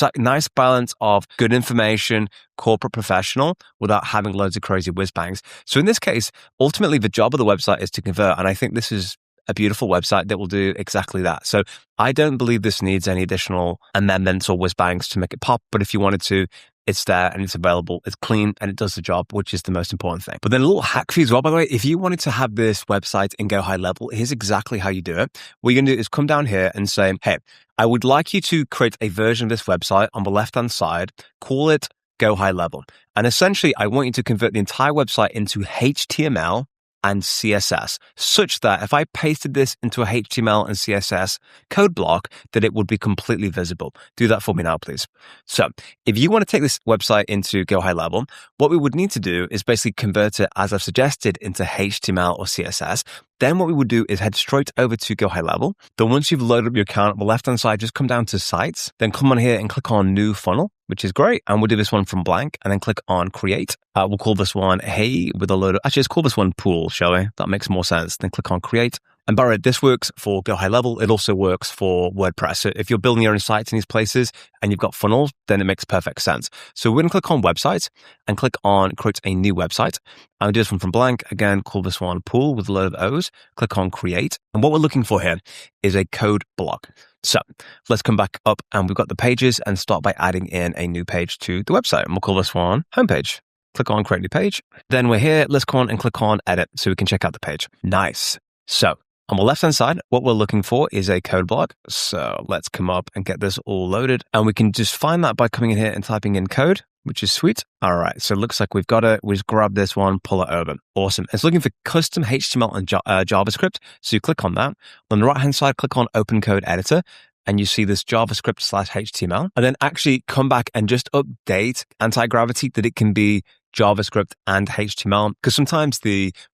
A: a nice balance of good information, corporate professional, without having loads of crazy whiz bangs. So in this case, ultimately the job of the website is to convert, and I think this is a beautiful website that will do exactly that. So I don't believe this needs any additional amendments or whiz bangs to make it pop, but if you wanted to, it's there and it's available, it's clean, and it does the job, which is the most important thing. But then a little hack for you as well, by the way, if you wanted to have this website in Go High Level, here's exactly how you do it. What you're going to do is come down here and say, hey, I would like you to create a version of this website on the left-hand side, call it Go High Level. And essentially, I want you to convert the entire website into HTML and CSS, such that if I pasted this into a HTML and CSS code block, that it would be completely visible. Do that for me now, please. So if you want to take this website into Go High Level, what we would need to do is basically convert it, as I've suggested, into HTML or CSS. Then what we would do is head straight over to Go High Level. Then once you've loaded up your account on the left-hand side, just come down to Sites, then come on here and click on New Funnel, which is great. And we'll do this one from blank and then click on Create. We'll call this one Hey with a load of, actually let's call this one Pool, shall we? That makes more sense. Then click on Create. And by the way, this works for Go High Level. It also works for WordPress. So if you're building your own sites in these places and you've got funnels, then it makes perfect sense. So we're going to click on Websites and click on Create a New Website. I'll do this one from blank. Again, call this one Pool with a load of O's. Click on Create. And what we're looking for here is a code block. So let's come back up and we've got the pages and start by adding in a new page to the website. And we'll call this one Homepage. Click on Create New Page. Then we're here. Let's go on and click on Edit so we can check out the page. Nice. So on the left-hand side, what we're looking for is a code block. So let's come up and get this all loaded. And we can just find that by coming in here and typing in code, which is sweet. All right, so it looks like we've got it. We just grab this one, pull it over. Awesome. It's looking for custom HTML and JavaScript. So you click on that. On the right-hand side, click on Open Code Editor. And you see this JavaScript/HTML. And then actually come back and just update AntiGravity that it can be JavaScript and HTML, because sometimes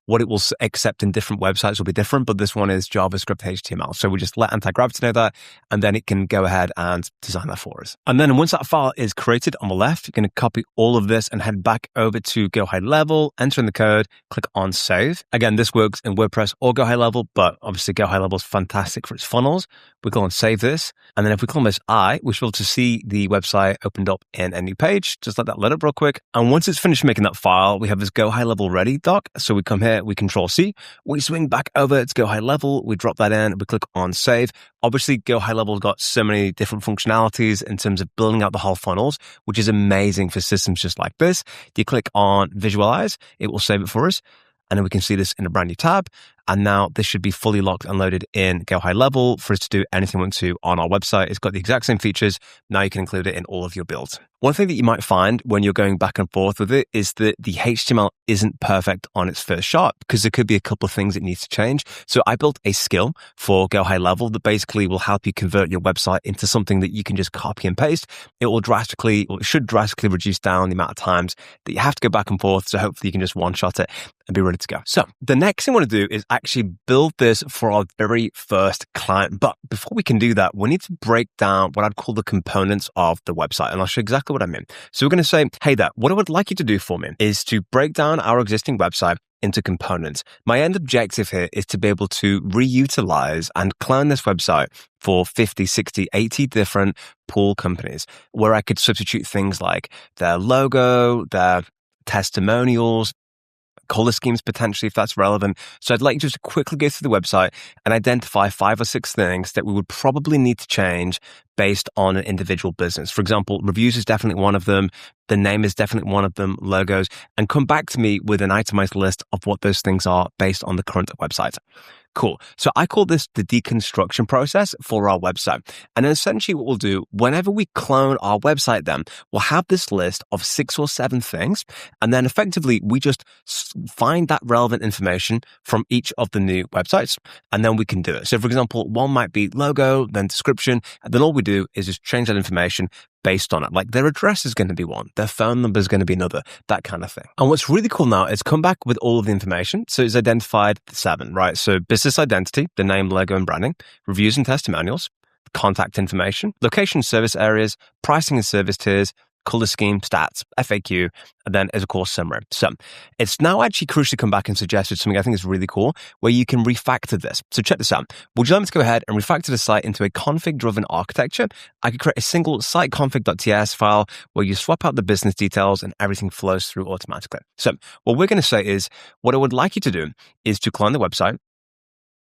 A: what it will accept in different websites will be different, but this one is JavaScript HTML. So we just let AntiGravity know that, and then it can go ahead and design that for us. And then once that file is created on the left, you're going to copy all of this and head back over to Go High Level, enter in the code, click on Save. Again, this works in WordPress or Go High Level, but obviously Go High Level is fantastic for its funnels. We go on Save this, and then if we click on this I, we should be able to see the website opened up in a new page. Just let that load up real quick. And once it's finished making that file, we have this Go High Level ready doc. So we come here, we Control C, we swing back over to Go High Level, we drop that in, we click on Save. Obviously, Go High Level has got so many different functionalities in terms of building out the whole funnels, which is amazing for systems just like this. You click on Visualize, it will save it for us. And then we can see this in a brand new tab. And now this should be fully locked and loaded in Go High Level for us to do anything we want to on our website. It's got the exact same features. Now you can include it in all of your builds. One thing that you might find when you're going back and forth with it is that the HTML isn't perfect on its first shot because there could be a couple of things it needs to change. So I built a skill for Go High Level that basically will help you convert your website into something that you can just copy and paste. It should drastically reduce down the amount of times that you have to go back and forth. So hopefully you can just one-shot it and be ready to go. So the next thing I want to do is actually build this for our very first client. But before we can do that, we need to break down what I'd call the components of the website. And I'll show you exactly what I mean. So we're going to say, hey there, what I would like you to do for me is to break down our existing website into components. My end objective here is to be able to reutilize and clone this website for 50, 60, 80 different pool companies where I could substitute things like their logo, their testimonials, color schemes potentially if that's relevant. So I'd like you to quickly go through the website and identify 5 or 6 things that we would probably need to change based on an individual business. For example, reviews is definitely one of them. The name is definitely one of them, logos, and come back to me with an itemized list of what those things are based on the current website. Cool. So I call this the deconstruction process for our website. And essentially what we'll do, whenever we clone our website, then we'll have this list of 6 or 7 things. And then effectively, we just find that relevant information from each of the new websites. And then we can do it. So for example, one might be logo, then description. And then all we do is just change that information based on it. Like their address is going to be one, their phone number is going to be another, that kind of thing. And what's really cool now is come back with all of the information. So it's identified 7, right? So business identity, the name, logo, and branding, reviews and testimonials, contact information, location, service areas, pricing and service tiers, color scheme, stats, FAQ, and then as a course summary. So it's now actually crucially come back and suggested something I think is really cool, where you can refactor this. So check this out. Would you like me to go ahead and refactor the site into a config-driven architecture? I could create a single site config.ts file where you swap out the business details and everything flows through automatically. So what we're going to say is, what I would like you to do is to clone the website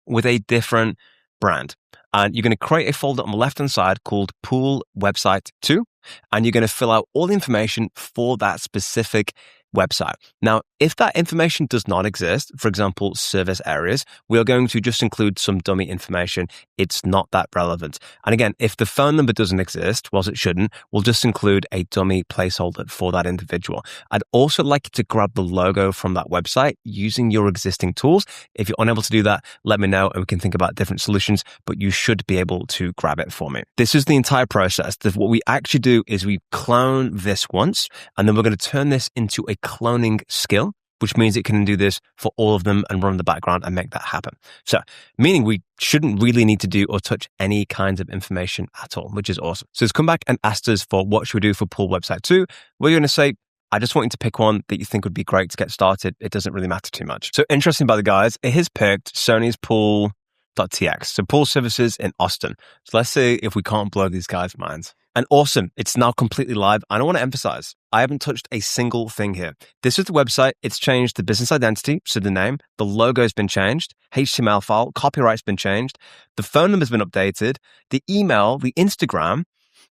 A: with a different brand. And you're going to create a folder on the left-hand side called Pool Website 2, and you're going to fill out all the information for that specific website. Now, if that information does not exist, for example, service areas, we are going to just include some dummy information. It's not that relevant. And again, if the phone number doesn't exist, whilst it shouldn't, we'll just include a dummy placeholder for that individual. I'd also like you to grab the logo from that website using your existing tools. If you're unable to do that, let me know and we can think about different solutions, but you should be able to grab it for me. This is the entire process. What we actually do is we clone this once, and then we're going to turn this into a cloning skill, which means it can do this for all of them and run in the background and make that happen. So, meaning we shouldn't really need to do or touch any kinds of information at all, which is awesome. So it's come back and asked us for what should we do for Pool Website 2. We're going to say, I just want you to pick one that you think would be great to get started. It doesn't really matter too much. So interesting by the guys, it has picked Sony's Pool.tx, so pool services in Austin. So let's see if we can't blow these guys' minds. And awesome, it's now completely live. And I want to emphasize, I haven't touched a single thing here. This is the website. It's changed the business identity, so the name, the logo's been changed, HTML file, copyright's been changed, the phone number's been updated, the email, the Instagram.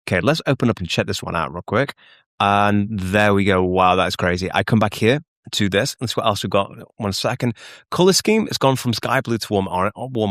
A: Okay, let's open up and check this one out real quick. And there we go. Wow, that's crazy. I come back here to this. Let's see what else we've got. 1 second. Color scheme, it's gone from sky blue to warm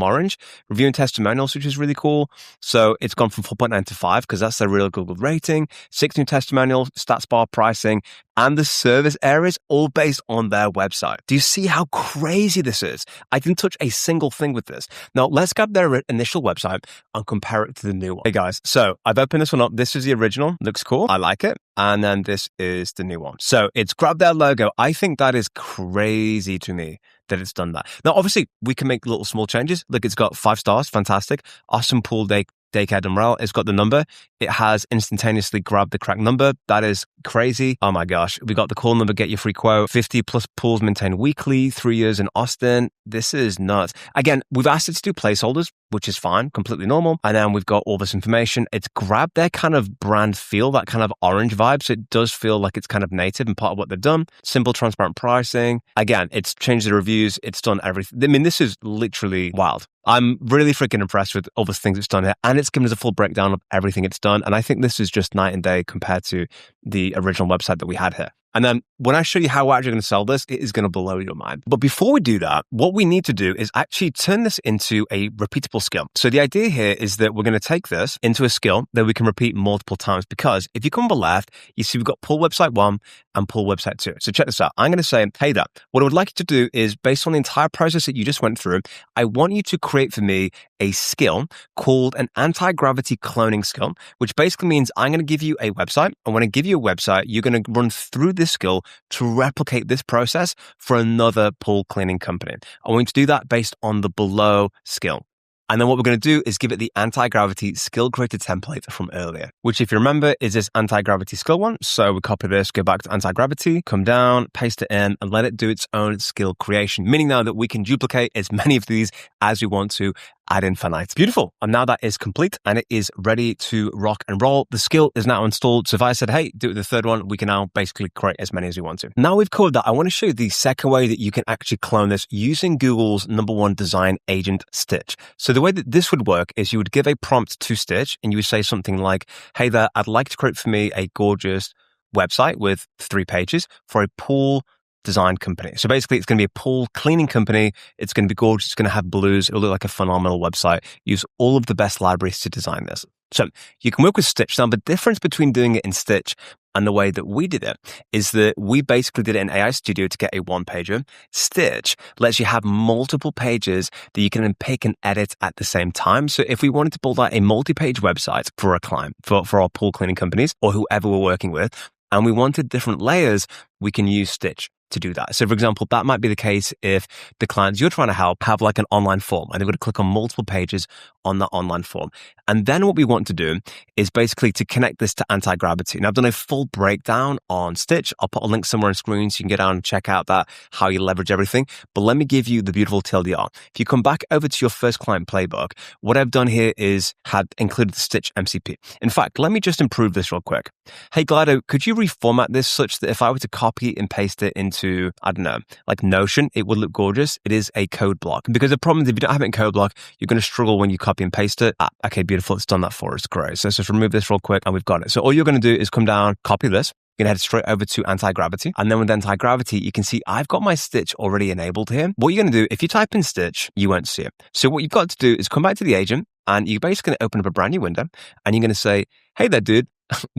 A: orange. Review and testimonials, which is really cool. So it's gone from 4.9 to 5 because that's their real Google rating. 6 new testimonials, stats bar pricing, and the service areas all based on their website. Do you see how crazy this is? I didn't touch a single thing with this. Now let's grab their initial website and compare it to the new one. Hey guys, so I've opened this one up. This is the original. Looks cool. I like it. And then this is the new one. So it's grabbed their logo. I think that is crazy to me that it's done that. Now, obviously, we can make little small changes. Look, it's got 5 stars. Fantastic. Awesome pool daycare umbrella. It's got the number. It has instantaneously grabbed the correct number. That is crazy. Oh my gosh. We got the call number, get your free quote. 50 plus pools maintained weekly, 3 years in Austin. This is nuts. Again, we've asked it to do placeholders, which is fine, completely normal. And then we've got all this information. It's grabbed their kind of brand feel, that kind of orange vibe. So it does feel like it's kind of native and part of what they've done. Simple, transparent pricing. Again, it's changed the reviews. It's done everything. I mean, this is literally wild. I'm really freaking impressed with all the things it's done here. And it's given us a full breakdown of everything it's done. And I think this is just night and day compared to the original website that we had here. And then when I show you how we're actually going to sell this, it is going to blow your mind. But before we do that, what we need to do is actually turn this into a repeatable skill. So the idea here is that we're going to take this into a skill that we can repeat multiple times, because if you come on the left, you see we've got Pool Website 1 and Pool Website 2. So check this out. I'm going to say, hey there, what I would like you to do is, based on the entire process that you just went through, I want you to create for me a skill called an anti-gravity cloning skill, which basically means I'm going to give you a website. And when I give you a website, you're going to run through this skill to replicate this process for another pool cleaning company. I want you to do that based on the below skill. And then what we're going to do is give it the anti-gravity skill creator template from earlier, which, if you remember, is this anti-gravity skill one. So we copy this, go back to anti-gravity, come down, paste it in, and let it do its own skill creation, meaning now that we can duplicate as many of these as we want to ad infinitum. Beautiful. And now that is complete and it is ready to rock and roll. The skill is now installed. So if I said, hey, do it with the third one, we can now basically create as many as we want to. Now we've covered that, I want to show you the second way that you can actually clone this using Google's #1 design agent, Stitch. So the way that this would work is you would give a prompt to Stitch and you would say something like, hey there, I'd like to create for me a gorgeous website with 3 pages for a pool design company. So basically, it's going to be a pool cleaning company. It's going to be gorgeous. It's going to have blues. It'll look like a phenomenal website. Use all of the best libraries to design this. So you can work with Stitch. Now, the difference between doing it in Stitch And the way that we did it is that we basically did it in AI Studio to get a one-pager. Stitch lets you have multiple pages that you can then pick and edit at the same time. So if we wanted to build out a multi-page website for a client, for our pool cleaning companies or whoever we're working with, and we wanted different layers, we can use Stitch to do that. So for example, that might be the case if the clients you're trying to help have like an online form and they're going to click on multiple pages on that online form. And then what we want to do is basically to connect this to AntiGravity. Now I've done a full breakdown on Stitch. I'll put a link somewhere on screen so you can get down and check out that, how you leverage everything. But let me give you the beautiful TLDR. If you come back over to your first client playbook, what I've done here is had included the Stitch MCP. In fact, let me just improve this real quick. Hey Glido, could you reformat this such that if I were to copy and paste it into, I don't know, like Notion, it would look gorgeous? It is a code block. Because the problem is if you don't have it in code block, you're going to struggle when you copy and paste it. Okay, beautiful. It's done that for us. Great. So let's just remove this real quick and we've got it. So all you're going to do is come down, copy this. You're going to head straight over to AntiGravity. And then with AntiGravity, you can see I've got my Stitch already enabled here. What you're going to do, if you type in Stitch, you won't see it. So what you've got to do is come back to the agent and you're basically going to open up a brand new window and you're going to say, hey there, dude.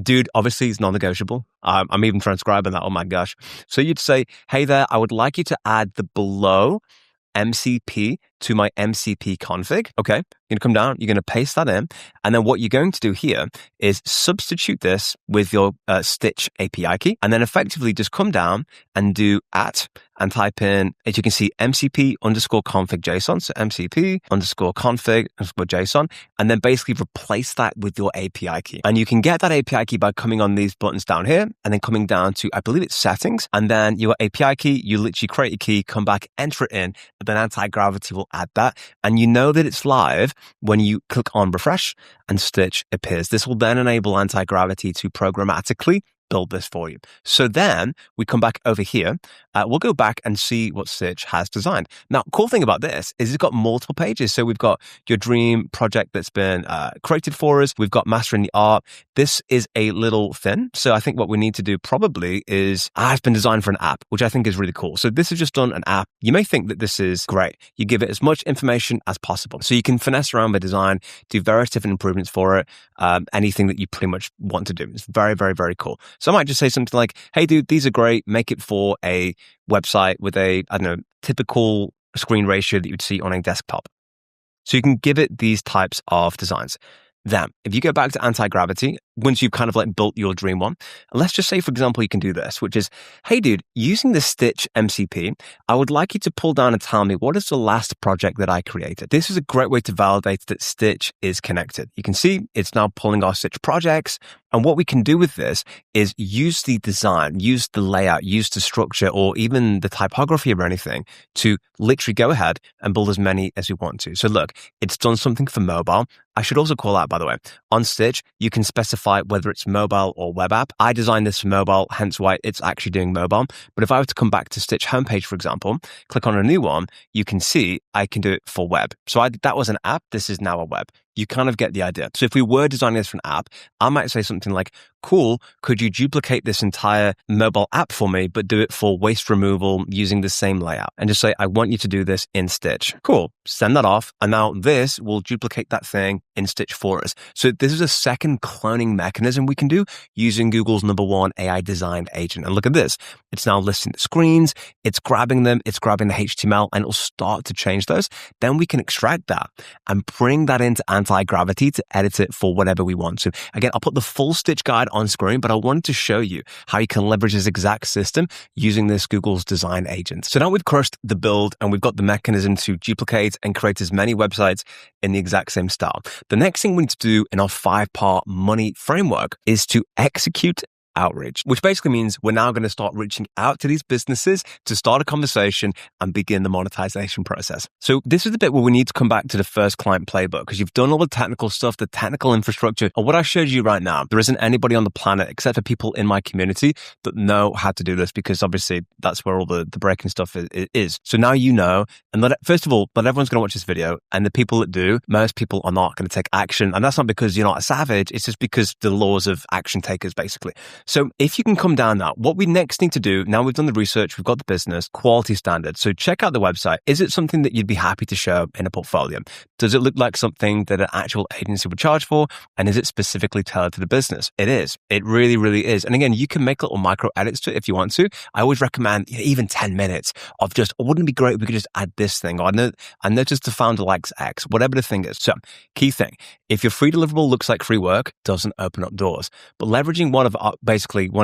A: Dude, obviously is non-negotiable. I'm even transcribing that. Oh my gosh. So you'd say, hey there, I would like you to add the below MCP to my MCP config. Okay, you're going to come down, you're going to paste that in. And then what you're going to do here is substitute this with your Stitch API key. And then effectively just come down and do @ and type in, as you can see, MCP underscore config JSON. So MCP underscore config underscore JSON. And then basically replace that with your API key. And you can get that API key by coming on these buttons down here and then coming down to, I believe it's settings. And then your API key, you literally create a key, come back, enter it in, and then AntiGravity will add that. And you know that it's live when you click on refresh and Stitch appears. This will then enable AntiGravity to programmatically build this for you. So then we come back over here. We'll go back and see what Stitch has designed. Now, cool thing about this is it's got multiple pages. So we've got your dream project that's been created for us. We've got mastering the art. This is a little thin. So I think what we need to do probably is, it's been designed for an app, which I think is really cool. So this is just done an app. You may think that this is great. You give it as much information as possible. So you can finesse around the design, do various different improvements for it, anything that you pretty much want to do. It's very, very, very cool. So I might just say something like, hey, dude, these are great. Make it for a website with a, I don't know, typical screen ratio that you'd see on a desktop. So you can give it these types of designs. Then, if you go back to AntiGravity, once you've kind of like built your dream one, let's just say, for example, you can do this, which is, hey, dude, using the Stitch MCP, I would like you to pull down and tell me what is the last project that I created. This is a great way to validate that Stitch is connected. You can see it's now pulling our Stitch projects. And what we can do with this is use the design, use the layout, use the structure, or even the typography or anything to literally go ahead and build as many as we want to. So look, it's done something for mobile. I should also call out, by the way, on Stitch, you can specify whether it's mobile or web app. I designed this for mobile, hence why it's actually doing mobile. But if I were to come back to Stitch homepage, for example, click on a new one, you can see I can do it for web. So that was an app. This is now a web. You kind of get the idea. So if we were designing this for an app, I might say something like, cool, could you duplicate this entire mobile app for me, but do it for waste removal using the same layout? And just say, I want you to do this in Stitch. Cool. Send that off. And now this will duplicate that thing in Stitch for us. So this is a second cloning mechanism we can do using Google's #1 AI design agent. And look at this. It's now listing the screens. It's grabbing them. It's grabbing the HTML and it'll start to change those. Then we can extract that and bring that into AntiGravity to edit it for whatever we want to. Again, I'll put the full Stitch guide on screen, but I wanted to show you how you can leverage this exact system using this Google's design agent. So now we've crushed the build and we've got the mechanism to duplicate and create as many websites in the exact same style. The next thing we need to do in our 5-part money framework is to execute outreach, which basically means we're now going to start reaching out to these businesses to start a conversation and begin the monetization process. So this is the bit where we need to come back to the first client playbook because you've done all the technical stuff, the technical infrastructure. And what I showed you right now, there isn't anybody on the planet except for people in my community that know how to do this because obviously that's where all the breaking stuff is. So now you know, and first of all, not everyone's going to watch this video, and the people that do, most people are not going to take action. And that's not because you're not a savage, it's just because the laws of action takers basically. So if you can come down now, what we next need to do, now we've done the research, we've got the business, quality standards. So check out the website. Is it something that you'd be happy to show in a portfolio? Does it look like something that an actual agency would charge for? And is it specifically tailored to the business? It is. It really, really is. And again, you can make little micro edits to it if you want to. I always recommend even 10 minutes of just, wouldn't it be great if we could just add this thing? Or I noticed the founder likes X, whatever the thing is. So key thing, if your free deliverable looks like free work, doesn't open up doors. But leveraging one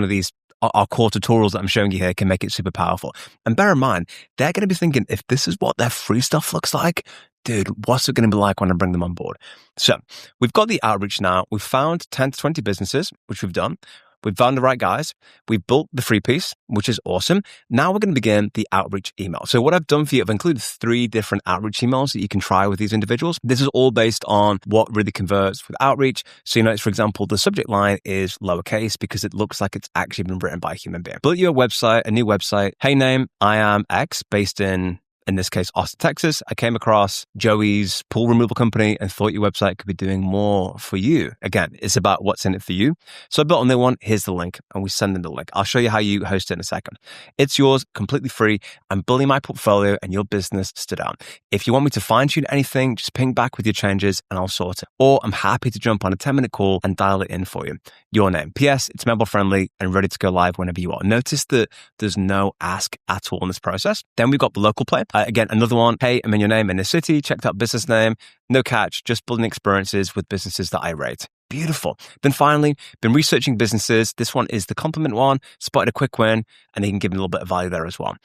A: of these our core tutorials that I'm showing you here can make it super powerful. And bear in mind, they're going to be thinking, if this is what their free stuff looks like, dude, what's it going to be like when I bring them on board? So we've got the outreach now. We've found 10 to 20 businesses, which we've done. We've found the right guys. We've built the free piece, which is awesome. Now we're going to begin the outreach email. So what I've done for you, I've included 3 different outreach emails that you can try with these individuals. This is all based on what really converts with outreach. So you notice, for example, the subject line is lowercase because it looks like it's actually been written by a human being. Built you a new website. Hey name, I am X, based in this case, Austin, Texas. I came across Joey's pool removal company and thought your website could be doing more for you. Again, it's about what's in it for you. So I built a new one. Here's the link, and we send them the link. I'll show you how you host it in a second. It's yours, completely free. I'm building my portfolio and your business stood out. If you want me to fine tune anything, just ping back with your changes and I'll sort it. Or I'm happy to jump on a 10-minute call and dial it in for you. Your name. P.S. It's mobile friendly and ready to go live whenever you are. Notice that there's no ask at all in this process. Then we've got the local play. Again, another one. Hey, I'm in your name in the city. Checked out business name. No catch. Just building experiences with businesses that I rate. Beautiful. Then finally, been researching businesses. This one is the compliment one. Spotted a quick win, and you can give me a little bit of value there as well.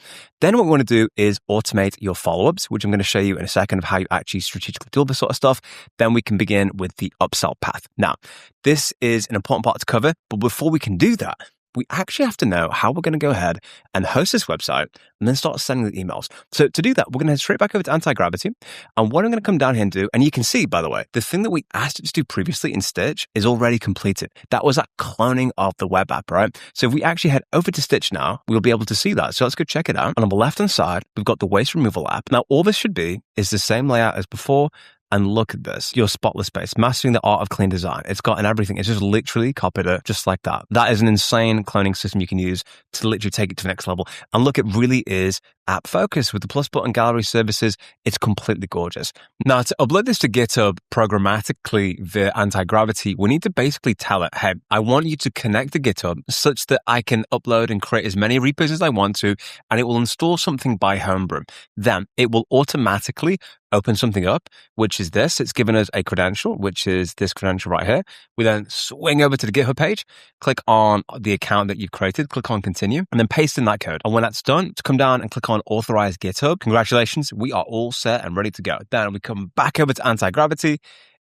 A: Then what we want to do is automate your follow-ups, which I'm going to show you in a second of how you actually strategically do all this sort of stuff. Then we can begin with the upsell path. Now, this is an important part to cover, but before we can do that, we actually have to know how we're going to go ahead and host this website and then start sending the emails. So to do that, we're going to head straight back over to AntiGravity. And what I'm going to come down here and do, and you can see, by the way, the thing that we asked it to do previously in Stitch is already completed. That was that cloning of the web app, right? So if we actually head over to Stitch now, we'll be able to see that. So let's go check it out. And on the left-hand side, we've got the waste removal app. Now, all this should be is the same layout as before. And look at this, your spotless space, mastering the art of clean design. It's got everything. It's just literally copied it just like that. That is an insane cloning system you can use to literally take it to the next level. And look, it really is app focused with the plus button gallery services. It's completely gorgeous. Now, to upload this to GitHub programmatically via AntiGravity, we need to basically tell it, hey, I want you to connect to GitHub such that I can upload and create as many repos as I want to, and it will install something by Homebrew. Then it will automatically open something up, which is this. It's given us a credential, which is this credential right here. We then swing over to the GitHub page, click on the account that you've created, click on continue, and then paste in that code. And when that's done, to come down and click on authorize GitHub. Congratulations, we are all set and ready to go. Then we come back over to AntiGravity.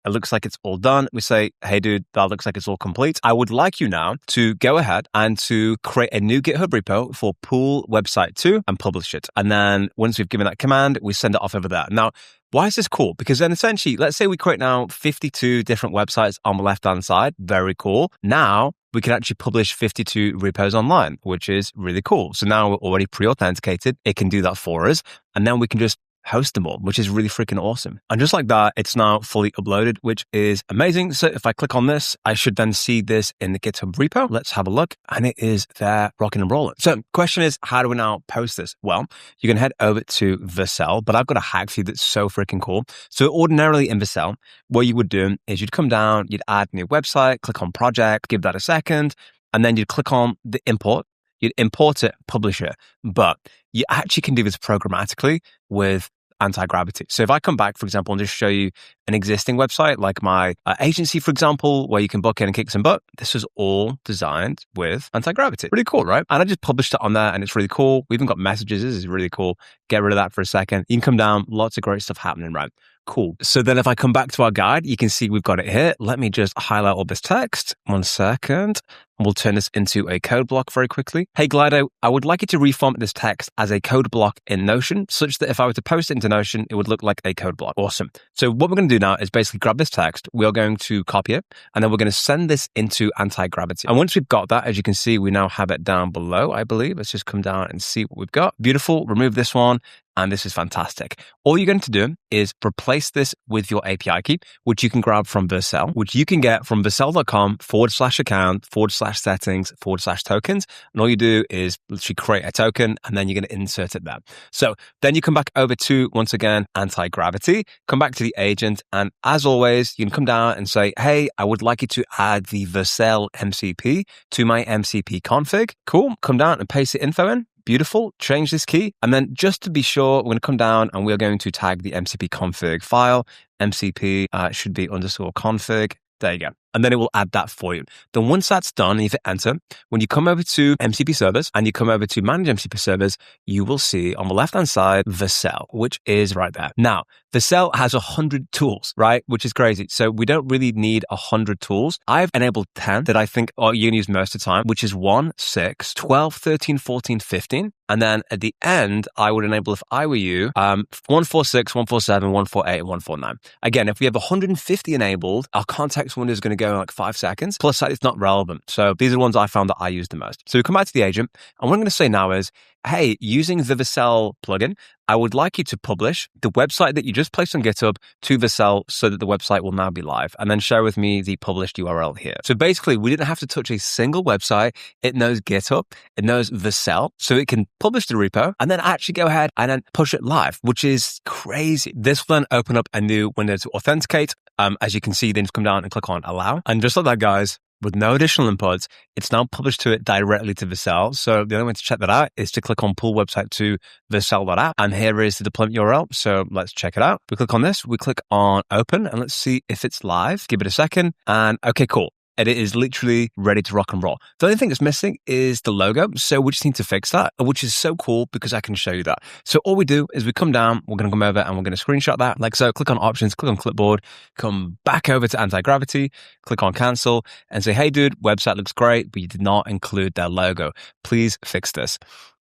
A: It looks like it's all done. We say, hey, dude, that looks like it's all complete. I would like you now to go ahead and to create a new GitHub repo for Pool Website 2 and publish it. And then once we've given that command, we send it off over there. Now, why is this cool? Because then essentially, let's say we create now 52 different websites on the left-hand side. Very cool. Now, we can actually publish 52 repos online, which is really cool. So now we're already pre-authenticated. It can do that for us. And then we can just host them all, which is really freaking awesome. And just like that, it's now fully uploaded, which is amazing. So if I click on this, I should then see this in the GitHub repo. Let's have a look. And it is there rocking and rolling. So question is, how do we now post this? Well, you can head over to Vercel, but I've got a hack for you that's so freaking cool. So ordinarily in Vercel, what you would do is you'd come down, you'd add a new website, click on project, give that a second, and then you'd click on the import. You'd import it, publish it. But you actually can do this programmatically with AntiGravity. So if I come back, for example, and just show you an existing website, like my agency, for example, where you can book in and kick some butt, this is all designed with AntiGravity. Pretty cool, right? And I just published it on there and it's really cool. We even got messages. This is really cool. Get rid of that for a second. You can come down. Lots of great stuff happening, right? Cool. So then if I come back to our guide, you can see we've got it here. Let me just highlight all this text. 1 second. And we'll turn this into a code block very quickly. Hey, Glido, I would like you to reformat this text as a code block in Notion, such that if I were to post it into Notion, it would look like a code block. Awesome. So what we're going to do now is basically grab this text. We are going to copy it, and then we're going to send this into AntiGravity. And once we've got that, as you can see, we now have it down below, I believe. Let's just come down and see what we've got. Beautiful. Remove this one. And this is fantastic. All you're going to do is replace this with your API key, which you can grab from Vercel, which you can get from vercel.com/account/ /settings/tokens. And all you do is literally create a token and then you're going to insert it there. So then you come back over to, once again, AntiGravity, come back to the agent. And as always, you can come down and say, hey, I would like you to add the Vercel MCP to my MCP config. Cool. Come down and paste the info in. Beautiful. Change this key. And then just to be sure, we're going to come down and we're going to tag the MCP config file. MCP should be _config. There you go. And then it will add that for you. Then once that's done, if you hit enter, when you come over to MCP servers and you come over to manage MCP servers, you will see on the left-hand side, Vercel, which is right there. Now, Vercel has 100 tools, right? Which is crazy. So we don't really need 100 tools. I've enabled 10 that I think are you can use most of the time, which is 1, 6, 12, 13, 14, 15. And then at the end, I would enable, if I were you, 146, 147, 148, and 149. Again, if we have 150 enabled, our context window is going to go in like 5 seconds. Plus, that it's not relevant. So these are the ones I found that I use the most. So we come back to the agent. And what I'm going to say now is, hey, using the Vercel plugin, I would like you to publish the website that you just placed on GitHub to Vercel so that the website will now be live. And then share with me the published URL here. So basically, we didn't have to touch a single website. It knows GitHub. It knows Vercel. So it can publish the repo and then actually go ahead and then push it live, which is crazy. This will then open up a new window to authenticate. As you can see, then just come down and click on allow. And just like that, guys, with no additional inputs, it's now published to it directly to Vercel. So the only way to check that out is to click on pull website to Vercel.app. And here is the deployment URL. So let's check it out. We click on this, we click on open, and let's see if it's live. Give it a second. And okay, cool. And it is literally ready to rock and roll. The only thing that's missing is the logo. So we just need to fix that, which is so cool because I can show you that. So all we do is we come down, we're going to come over and we're going to screenshot that. Like so, click on options, click on clipboard, come back over to AntiGravity, click on cancel and say, hey dude, website looks great, but you did not include their logo. Please fix this.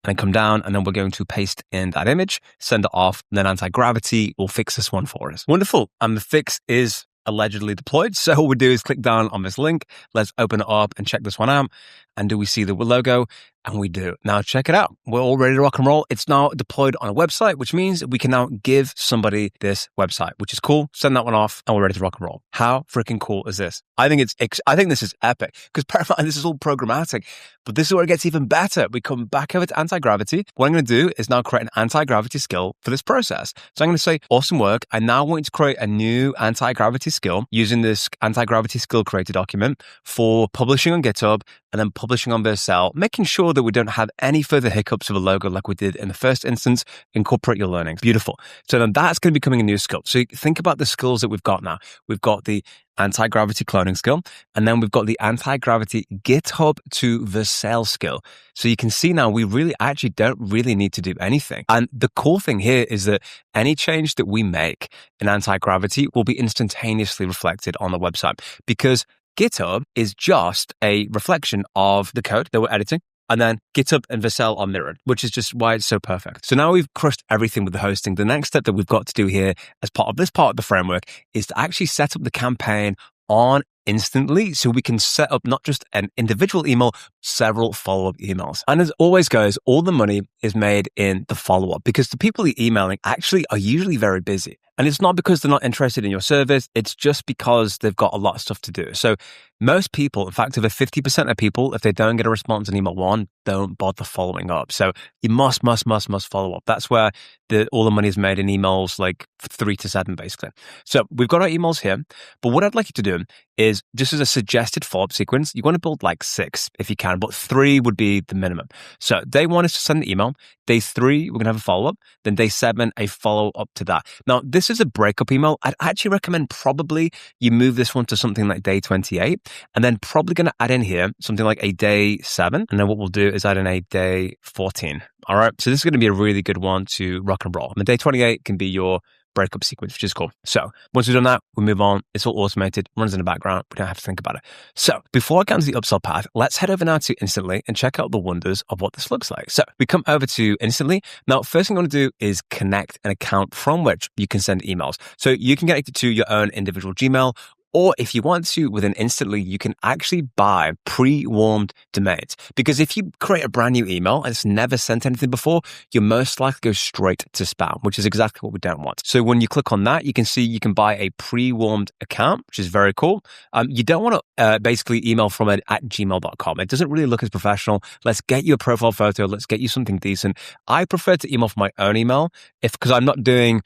A: And then come down and then we're going to paste in that image, send it off, and then AntiGravity will fix this one for us. Wonderful. And the fix is allegedly deployed. So all we do is click down on this link. Let's open it up and check this one out. And do we see the logo? And we do. Now check it out. We're all ready to rock and roll. It's now deployed on a website, which means we can now give somebody this website, which is cool. Send that one off and we're ready to rock and roll. How freaking cool is this? I think this is epic because bear in mind, this is all programmatic, but this is where it gets even better. We come back over to AntiGravity. What I'm going to do is now create an AntiGravity skill for this process. So I'm going to say, awesome work. I now want you to create a new AntiGravity skill using this AntiGravity skill creator document for publishing on GitHub and then publishing on Vercel, making sure that we don't have any further hiccups with a logo like we did in the first instance. Incorporate your learnings. Beautiful. So then that's going to be becoming a new skill. So think about the skills that we've got now. We've got the AntiGravity cloning skill, and then we've got the AntiGravity GitHub to Vercel skill. So you can see now we really actually don't really need to do anything. And the cool thing here is that any change that we make in AntiGravity will be instantaneously reflected on the website because GitHub is just a reflection of the code that we're editing. And then GitHub and Vercel are mirrored, which is just why it's so perfect. So now we've crushed everything with the hosting. The next step that we've got to do here as part of this part of the framework is to actually set up the campaign on instantly so we can set up not just an individual email, several follow-up emails. And as always, guys, all the money is made in the follow-up because the people you're emailing actually are usually very busy. And it's not because they're not interested in your service. It's just because they've got a lot of stuff to do. So most people, in fact, over 50% of people, if they don't get a response in email 1, don't bother following up. So you must follow up. That's where all the money is made in emails like 3 to 7, basically. So we've got our emails here. But what I'd like you to do is just as a suggested follow-up sequence, you want to build like 6 if you can, but 3 would be the minimum. So day 1 is to send the email. Day 3, we're going to have a follow-up. Then day 7, a follow-up to that. Now, this is a breakup email. I'd actually recommend probably you move this one to something like day 28, and then probably going to add in here something like a day 7. And then what we'll do is add in a day 14. All right. So this is going to be a really good one to rock and roll. And day 28 can be your breakup sequence, which is cool. So once we've done that, we move on. It's all automated, runs in the background. We don't have to think about it. So before I get into the upsell path, let's head over now to Instantly and check out the wonders of what this looks like. So we come over to Instantly. Now, first thing I want to do is connect an account from which you can send emails. So you can connect it to your own individual Gmail, Or if you want to, within Instantly, you can actually buy pre-warmed domains. Because if you create a brand new email and it's never sent anything before, you'll most likely go straight to spam, which is exactly what we don't want. So when you click on that, you can see you can buy a pre-warmed account, which is very cool. You don't want to basically email from it at gmail.com. It doesn't really look as professional. Let's get you a profile photo. Let's get you something decent. I prefer to email from my own email because I'm not doing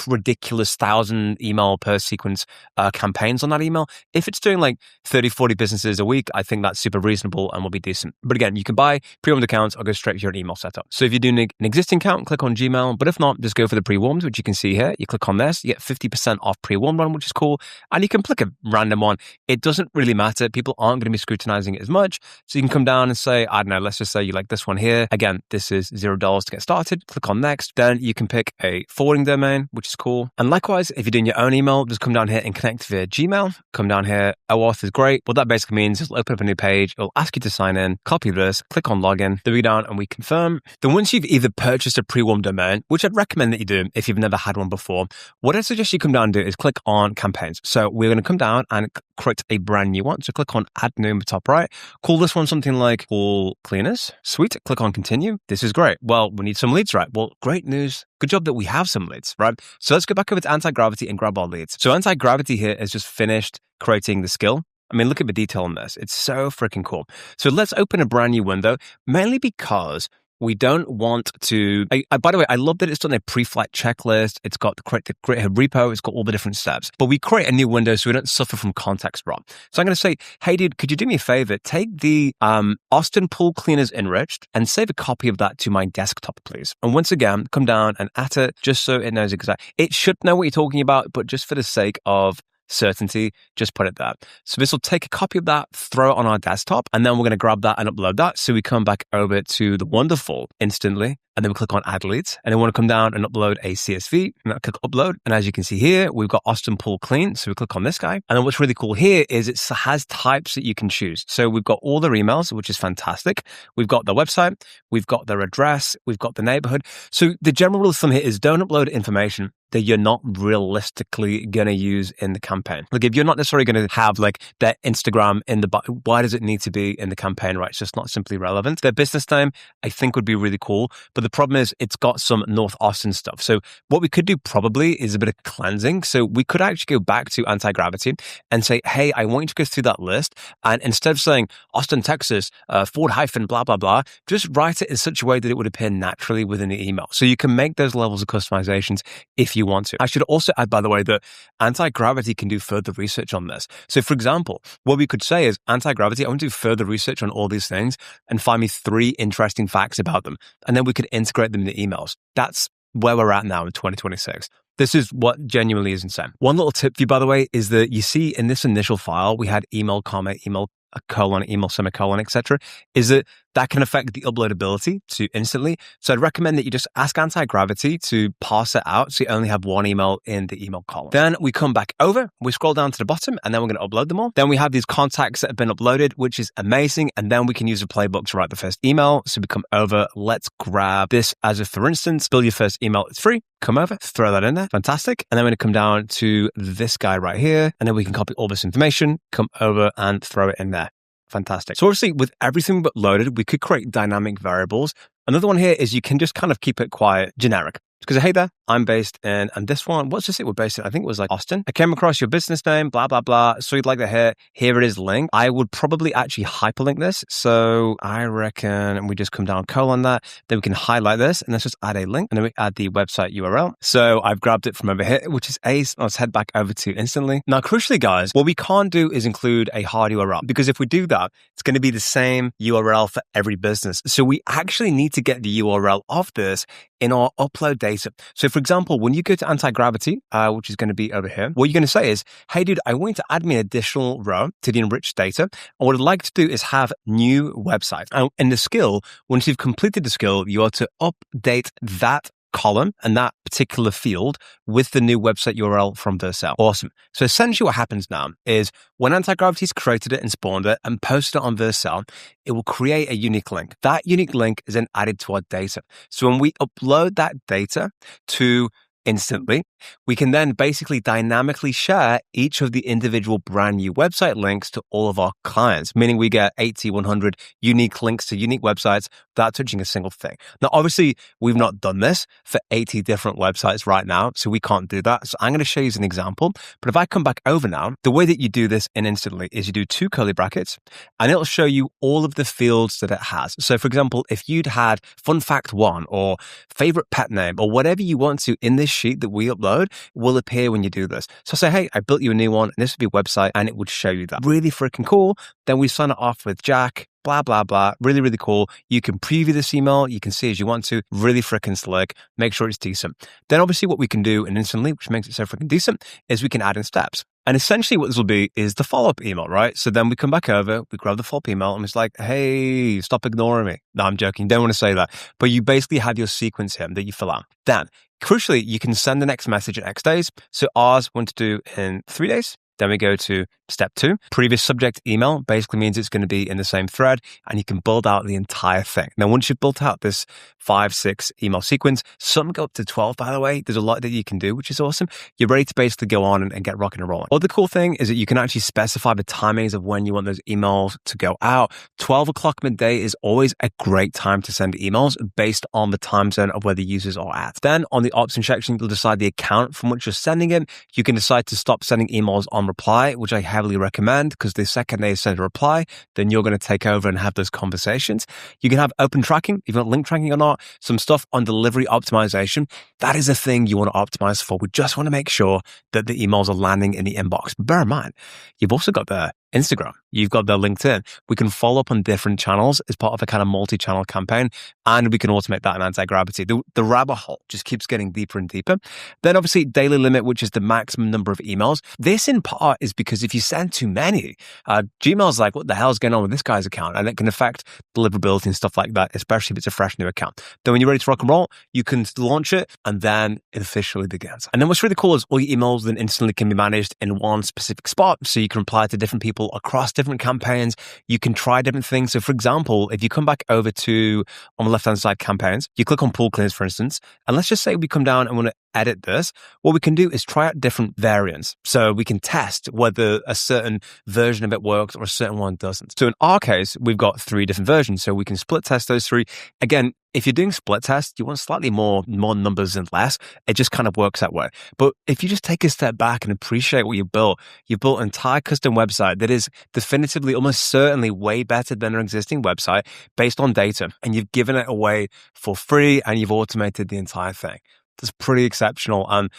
A: ridiculous 1,000 email per sequence campaigns on that email. If it's doing like 30, 40 businesses a week, I think that's super reasonable and will be decent. But again, you can buy pre-warmed accounts or go straight to your email setup. So if you're doing an existing account, click on Gmail. But if not, just go for the pre-warmed, which you can see here. You click on this, you get 50% off pre-warmed one, which is cool. And you can pick a random one. It doesn't really matter. People aren't going to be scrutinizing it as much. So you can come down and say, I don't know, let's just say you like this one here. Again, this is $0 to get started. Click on next. Then you can pick a forwarding domain, which is cool. And likewise, if you're doing your own email, just come down here and connect via Gmail. Come down here. OAuth is great. What that basically means is it'll open up a new page. It'll ask you to sign in, copy this, click on login. Then we go down and we confirm. Then once you've either purchased a pre-warmed domain, which I'd recommend that you do if you've never had one before, what I suggest you come down and do is click on campaigns. So we're going to come down and create a brand new one. So click on add new in the top right. Call this one something like pool cleaners. Sweet. Click on continue. This is great. Well, we need some leads, right? Well, great news. Good job that we have some leads, right? So let's go back over to AntiGravity and grab our leads. So AntiGravity here has just finished creating the skill. I mean, look at the detail on this. It's so freaking cool. So let's open a brand new window, mainly because we don't want to... by the way, I love that it's done a pre-flight checklist. It's got the GitHub repo. It's got all the different steps. But we create a new window so we don't suffer from context rot. So I'm going to say, hey, dude, could you do me a favor? Take the Austin Pool Cleaners Enriched and save a copy of that to my desktop, please. And once again, come down and at it just so it knows exactly. It should know what you're talking about, but just for the sake of certainty, just put it there. So this will take a copy of that, throw it on our desktop, and then we're going to grab that and upload that. So we come back over to the wonderful Instantly, and then we click on add leads, and then we want to come down and upload a CSV, and I click upload. And as you can see here, we've got Austin Pool Clean. So we click on this guy. And then what's really cool here is it has types that you can choose. So we've got all their emails, which is fantastic. We've got their website, we've got their address, we've got the neighborhood. So the general rule of thumb here is don't upload information that you're not realistically going to use in the campaign. Like if you're not necessarily going to have like their Instagram in the button, why does it need to be in the campaign, right? It's just not simply relevant. Their business name, I think would be really cool. But the problem is it's got some North Austin stuff. So what we could do probably is a bit of cleansing. So we could actually go back to AntiGravity and say, hey, I want you to go through that list. And instead of saying Austin, Texas, Ford hyphen, blah, blah, blah, just write it in such a way that it would appear naturally within the email. So you can make those levels of customizations if you want to. I should also add, by the way, that AntiGravity can do further research on this. So for example, what we could say is AntiGravity, I want to do further research on all these things and find me 3 interesting facts about them. And then we could integrate them in the emails. That's where we're at now in 2026. This is what genuinely is insane. One little tip for you, by the way, is that you see in this initial file, we had email, comma, email, colon, email, semicolon, etc. Is that can affect the uploadability to Instantly. So I'd recommend that you just ask AntiGravity to parse it out so you only have one email in the email column. Then we come back over, we scroll down to the bottom, and then we're going to upload them all. Then we have these contacts that have been uploaded, which is amazing. And then we can use a playbook to write the first email. So we come over, let's grab this as a, for instance, build your first email. It's free. Come over, throw that in there. Fantastic. And then we're going to come down to this guy right here. And then we can copy all this information, come over and throw it in there. Fantastic. So obviously with everything but loaded, we could create dynamic variables. Another one here is you can just kind of keep it quiet, generic. Because, hey there, I'm based in, and this one, what's this? It was based in, I think it was like Austin. I came across your business name, blah, blah, blah. So you'd like to here it is link. I would probably actually hyperlink this. So I reckon we just come down, colon that. Then we can highlight this and let's just add a link. And then we add the website URL. So I've grabbed it from over here, which is ace. Let's head back over to Instantly. Now, crucially, guys, what we can't do is include a hard URL because if we do that, it's going to be the same URL for every business. So we actually need to get the URL of this in our upload data. So for example, when you go to AntiGravity, which is going to be over here, what you're going to say is, hey dude, I want you to add me an additional row to the enriched data. And what I'd like to do is have new website. And in the skill, once you've completed the skill, you are to update that column and that particular field with the new website URL from Vercel. Awesome. So essentially what happens now is when AntiGravity's created it and spawned it and posted it on Vercel, it will create a unique link. That unique link is then added to our data. So when we upload that data to Instantly, We can then basically dynamically share each of the individual brand new website links to all of our clients, meaning we get 80, 100 unique links to unique websites without touching a single thing. Now, obviously, we've not done this for 80 different websites right now, so we can't do that. So I'm going to show you as an example. But if I come back over now, the way that you do this in Instantly is you do 2 curly brackets, and it'll show you all of the fields that it has. So for example, if you'd had fun fact 1 or favorite pet name or whatever you want to in this sheet that we upload will appear when you do this. So say, hey, I built you a new one and this would be a website, and it would show you that. Really freaking cool. Then we sign it off with Jack, blah, blah, blah. Really, really cool. You can preview this email. You can see as you want to. Really freaking slick. Make sure it's decent. Then obviously what we can do in Instantly, which makes it so freaking decent, is we can add in steps. And essentially what this will be is the follow-up email, right? So then we come back over, we grab the follow-up email, and it's like, hey, stop ignoring me. No, I'm joking. Don't want to say that. But you basically have your sequence here that you fill out. Then, crucially, you can send the next message in X days. So ours want to do in 3 days. Then we go to step 2. Previous subject email basically means it's going to be in the same thread, and you can build out the entire thing. Now, once you've built out this 5, 6 email sequence, some go up to 12, by the way. There's a lot that you can do, which is awesome. You're ready to basically go on and get rocking and rolling. Well, the cool thing is that you can actually specify the timings of when you want those emails to go out. 12 o'clock midday is always a great time to send emails based on the time zone of where the users are at. Then on the option section, you'll decide the account from which you're sending it. You can decide to stop sending emails on reply, which I heavily recommend, because the second they send a reply, then you're going to take over and have those conversations. You can have open tracking, if you want link tracking or not, some stuff on delivery optimization. That is a thing you want to optimize for. We just want to make sure that the emails are landing in the inbox. But bear in mind, you've also got the Instagram, you've got the LinkedIn. We can follow up on different channels as part of a kind of multi-channel campaign, and we can automate that in AntiGravity. The rabbit hole just keeps getting deeper and deeper. Then obviously daily limit, which is the maximum number of emails. This in part is because if you send too many, Gmail's like, what the hell's going on with this guy's account? And it can affect deliverability and stuff like that, especially if it's a fresh new account. Then when you're ready to rock and roll, you can launch it, and then it officially begins. And then what's really cool is all your emails then instantly can be managed in one specific spot. So you can reply to different people across different campaigns. You can try different things. So for example, if you come back over to on the left-hand side campaigns, you click on pool cleans, for instance, and let's just say we come down and want to edit this. What we can do is try out different variants. So we can test whether a certain version of it works or a certain one doesn't. So in our case, we've got 3 different versions. So we can split test those 3. Again, if you're doing split tests, you want slightly more numbers than less. It just kind of works that way. But if you just take a step back and appreciate what you've built an entire custom website that is definitively, almost certainly way better than an existing website based on data. And you've given it away for free, and you've automated the entire thing. That's pretty exceptional. And,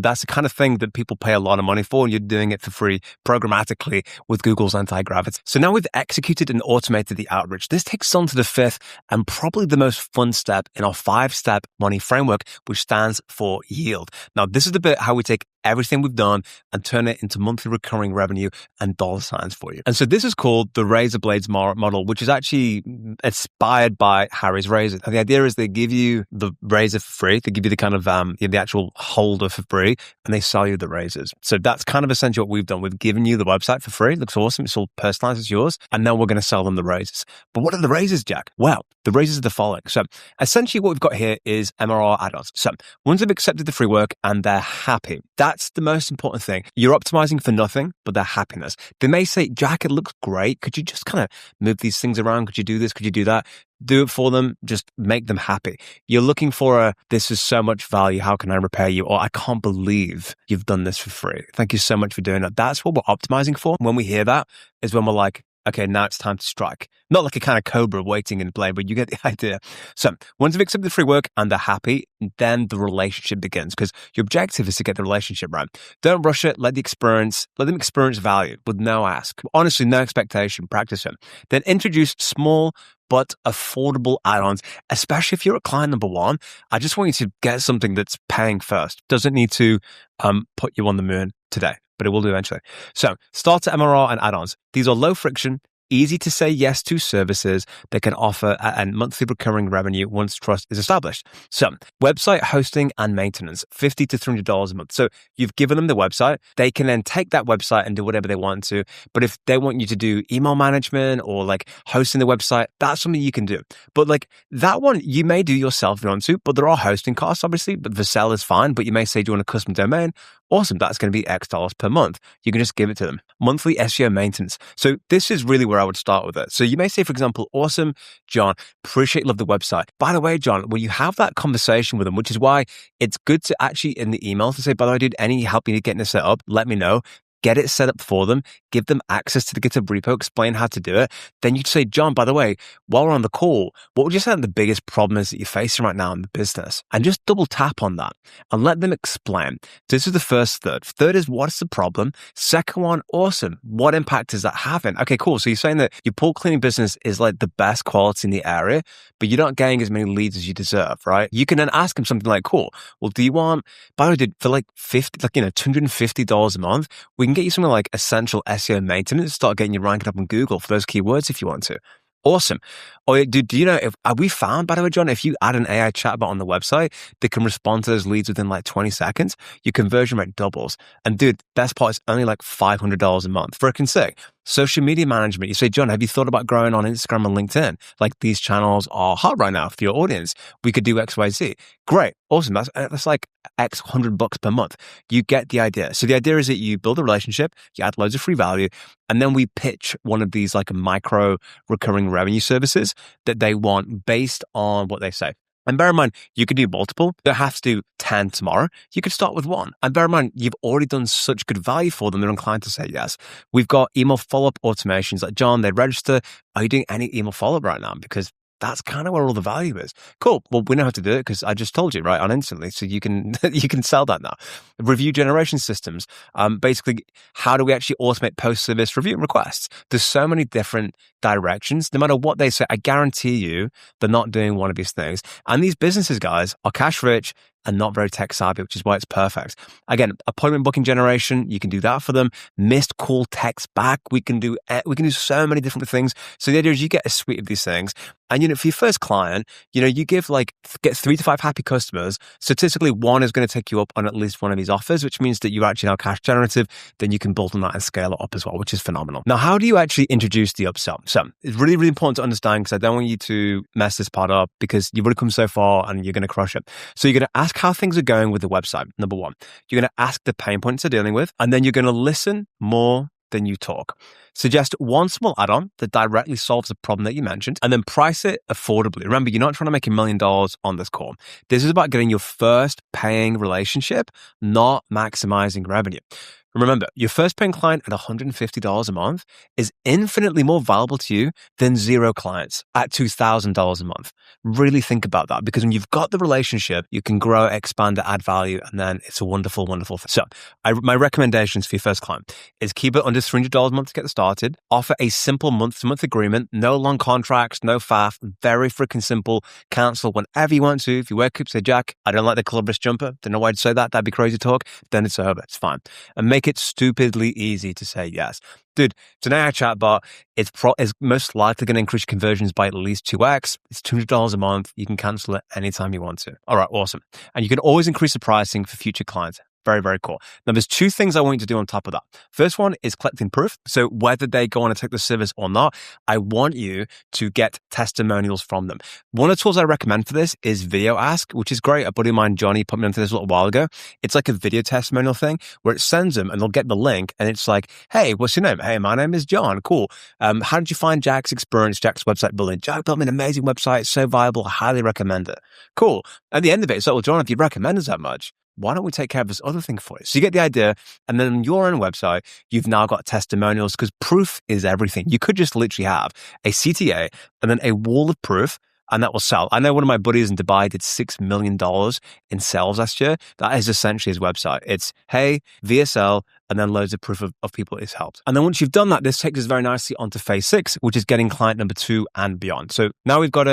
A: that's the kind of thing that people pay a lot of money for, and you're doing it for free programmatically with Google's AntiGravity. So now we've executed and automated the outreach. This takes us on to the 5th and probably the most fun step in our 5-step money framework, which stands for yield. Now, this is the bit how we take everything we've done and turn it into monthly recurring revenue and dollar signs for you. And so this is called the razor blades model, which is actually inspired by Harry's razor. And the idea is they give you the razor for free. They give you the kind of the actual holder for free, and they sell you the razors. So that's kind of essentially what we've done. We've given you the website for free. It looks awesome. It's all personalized. It's yours. And now we're going to sell them the razors. But what are the razors, Jack? Well, the razors are the following. So essentially what we've got here is MRR add-ons. So once they've accepted the free work and they're happy, that's the most important thing. You're optimizing for nothing but their happiness. They may say, Jack, it looks great. Could you just kind of move these things around? Could you do this? Could you do that? Do it for them. Just make them happy. You're looking for this is so much value. How can I repay you? Or I can't believe you've done this for free. Thank you so much for doing that. That's what we're optimizing for. When we hear that is when we're like, okay, now it's time to strike. Not like a kind of cobra waiting in play, but you get the idea. So once they've accepted the free work and they're happy, then the relationship begins, because your objective is to get the relationship right. Don't rush it. Let them experience value with no ask. Honestly, no expectation. Practice it. Then introduce small but affordable add-ons, especially if you're a client number 1. I just want you to get something that's paying first. Doesn't need to put you on the moon today, but it will do eventually. So starter MRR and add-ons. These are low friction, easy to say yes to services that can offer a monthly recurring revenue once trust is established. So website hosting and maintenance, $50 to $300 a month. So you've given them the website. They can then take that website and do whatever they want to. But if they want you to do email management or like hosting the website, that's something you can do. But like that one, you may do yourself if you want to, but there are hosting costs, obviously, but the sell is fine. But you may say, do you want a custom domain? Awesome. That's going to be X dollars per month. You can just give it to them. Monthly SEO maintenance. So this is really where I would start with it. So you may say, for example, awesome, John, love the website. By the way, John, when you have that conversation with them, which is why it's good to actually in the email to say, by the way, dude, any help you need getting this set up, let me know. Get it set up for them, give them access to the GitHub repo, explain how to do it. Then you'd say, John, by the way, while we're on the call, what would you say are the biggest problems that you're facing right now in the business? And just double tap on that and let them explain. This is the first third. Third is, what's the problem? Second one, awesome. What impact is that having? Okay, cool. So you're saying that your pool cleaning business is like the best quality in the area, but you're not getting as many leads as you deserve, right? You can then ask them something like, cool, well, do you want, by the way, dude, for like $250 a month, we can get you something like essential SEO maintenance, start getting you ranking up on Google for those keywords if you want to. Awesome. Or do you know, have we found, by the way, John, if you add an AI chatbot on the website that can respond to those leads within like 20 seconds, your conversion rate doubles. And dude, best part is only like $500 a month. Freaking sick. Social media management. You say, John, have you thought about growing on Instagram and LinkedIn? Like these channels are hot right now for your audience. We could do X, Y, Z. Great. Awesome. That's like X $100 per month. You get the idea. So the idea is that you build a relationship, you add loads of free value, and then we pitch one of these like micro recurring revenue services that they want based on what they say. And bear in mind, you could do multiple. You don't have to do 10 tomorrow. You could start with one. And bear in mind, you've already done such good value for them, they're inclined to say yes. We've got email follow-up automations. Like, John, they register. Are you doing any email follow-up right now? Because that's kind of where all the value is. Cool. Well, we know how to do it because I just told you, right, on Instantly. So you can you can sell that now. Review generation systems. Basically, how do we actually automate post-service review requests? There's so many different directions. No matter what they say, I guarantee you they're not doing one of these things. And these businesses, guys, are cash rich and not very tech savvy, which is why it's perfect. Again, appointment booking generation, you can do that for them. Missed call text back, we can do so many different things. So the idea is you get a suite of these things. And, for your first client, you get 3 to 5 happy customers. Statistically, one is going to take you up on at least one of these offers, which means that you're actually now cash generative. Then you can build on that and scale it up as well, which is phenomenal. Now, how do you actually introduce the upsell? So it's really, really important to understand because I don't want you to mess this part up because you've already come so far and you're going to crush it. So you're going to ask how things are going with the website. Number one, you're going to ask the pain points they're dealing with, and then you're going to listen more than you talk. Suggest one small add-on that directly solves the problem that you mentioned, and then price it affordably. Remember, you're not trying to make $1 million on this call. This is about getting your first paying relationship, not maximizing revenue. Remember, your first paying client at $150 a month is infinitely more valuable to you than 0 clients at $2,000 a month. Really think about that because when you've got the relationship, you can grow, expand, add value, and then it's a wonderful, wonderful thing. So my recommendations for your first client is keep it under $300 a month to get started. Offer a simple month-to-month agreement, no long contracts, no faff, very freaking simple. Cancel whenever you want to. If you wake up, say, Jack, I don't like the color of this jumper. Don't know why I'd say that. That'd be crazy talk. Then it's over. It's fine. And make it stupidly easy to say yes. Dude, it's an AI chatbot. It's most likely going to increase conversions by at least 2x. It's $200 a month. You can cancel it anytime you want to. All right, awesome. And you can always increase the pricing for future clients. Very, very cool. Now, there's 2 things I want you to do on top of that. First one is collecting proof. So whether they go on to take the service or not, I want you to get testimonials from them. One of the tools I recommend for this is Video Ask, which is great. A buddy of mine, Johnny, put me onto this a little while ago. It's like a video testimonial thing where it sends them and they'll get the link and it's like, hey, what's your name? Hey, my name is John. Cool. How did you find Jack's experience, Jack's website building? Jack built me an amazing website. It's so viable. I highly recommend it. Cool. At the end of it, it's like, well, John, if you recommend us that much, why don't we take care of this other thing for you? So you get the idea. And then on your own website, you've now got testimonials because proof is everything. You could just literally have a CTA and then a wall of proof and that will sell. I know one of my buddies in Dubai did $6 million in sales last year. That is essentially his website. It's, hey, VSL, and then loads of proof of people it's helped. And then once you've done that, this takes us very nicely onto phase 6, which is getting client number 2 and beyond. So now we've got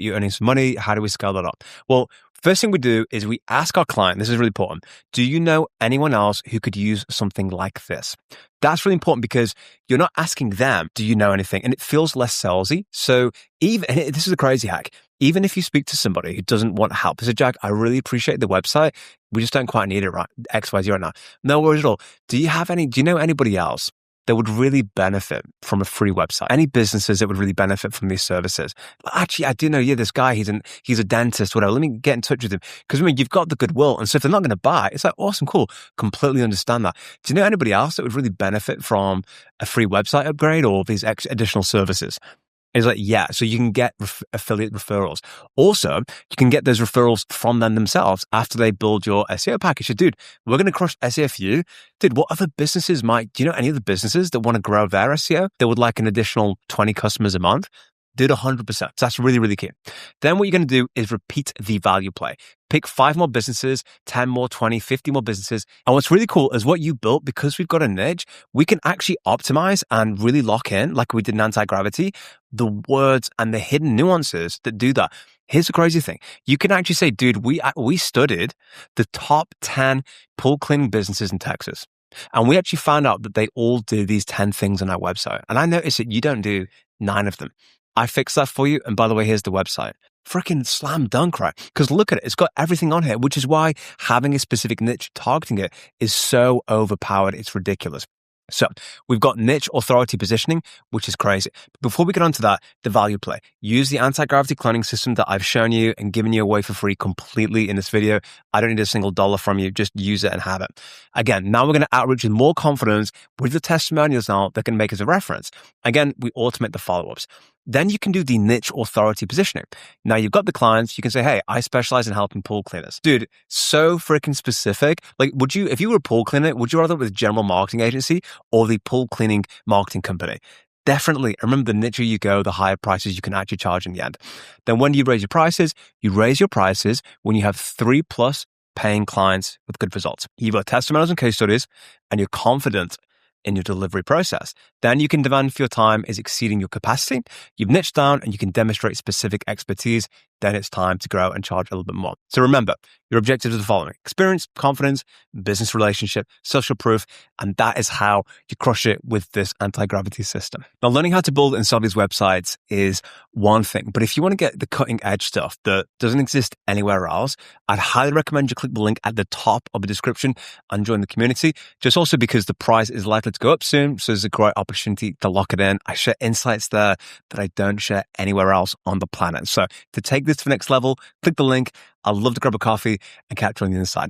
A: you earning some money. How do we scale that up? Well, First thing we do is we ask our client, this is really important, do you know anyone else who could use something like this? That's really important because you're not asking them, do you know anything? And it feels less salesy. So this is a crazy hack. Even if you speak to somebody who doesn't want help, they say, Jack, I really appreciate the website. We just don't quite need it right, XYZ right now. No worries at all. Do you know anybody else that would really benefit from a free website? Any businesses that would really benefit from these services? Actually, I do know, this guy, he's a dentist, whatever. Let me get in touch with him. Because you've got the goodwill. And so if they're not going to buy, it's like, awesome, cool. Completely understand that. Do you know anybody else that would really benefit from a free website upgrade or these additional services? It's like, yeah, so you can get affiliate referrals. Also, you can get those referrals from them themselves after they build your SEO package. So, dude, we're going to crush SEO for you. Dude, what other businesses do you know any other businesses that want to grow their SEO that would like an additional 20 customers a month? Did 100%. So that's really, really key. Then what you're going to do is repeat the value play. Pick 5 more businesses, 10 more, 20, 50 more businesses. And what's really cool is what you built, because we've got a niche, we can actually optimize and really lock in, like we did in AntiGravity, the words and the hidden nuances that do that. Here's the crazy thing. You can actually say, dude, we studied the top 10 pool cleaning businesses in Texas. And we actually found out that they all do these 10 things on our website. And I noticed that you don't do 9 of them. I fixed that for you. And by the way, here's the website. Freaking slam dunk, right? Because look at it. It's got everything on here, which is why having a specific niche targeting it is so overpowered. It's ridiculous. So we've got niche authority positioning, which is crazy. But before we get onto that, the value play. Use the anti-gravity cloning system that I've shown you and given you away for free completely in this video. I don't need a single dollar from you. Just use it and have it. Again, now we're going to outreach with more confidence with the testimonials now that can make us a reference. Again, we automate the follow-ups. Then you can do the niche authority positioning. Now you've got the clients, you can say, hey, I specialize in helping pool cleaners. Dude, so freaking specific. Like, if you were a pool cleaner, would you rather with a general marketing agency or the pool cleaning marketing company? Definitely. Remember, the nicher you go, the higher prices you can actually charge in the end. Then when you raise your prices when you have 3+ paying clients with good results. You've got testimonials and case studies, and you're confident in your delivery process. Then you can demand for your time is exceeding your capacity. You've niched down and you can demonstrate specific expertise. Then it's time to grow and charge a little bit more. So remember, your objectives are the following: experience, confidence, business relationship, social proof, and that is how you crush it with this anti-gravity system. Now, learning how to build and sell these websites is one thing, but if you want to get the cutting edge stuff that doesn't exist anywhere else, I'd highly recommend you click the link at the top of the description and join the community. Just also because the price is likely to go up soon, so there's a great opportunity to lock it in. I share insights there that I don't share anywhere else on the planet. So to take this to the next level, click the link. I'd love to grab a coffee and catch you on the inside.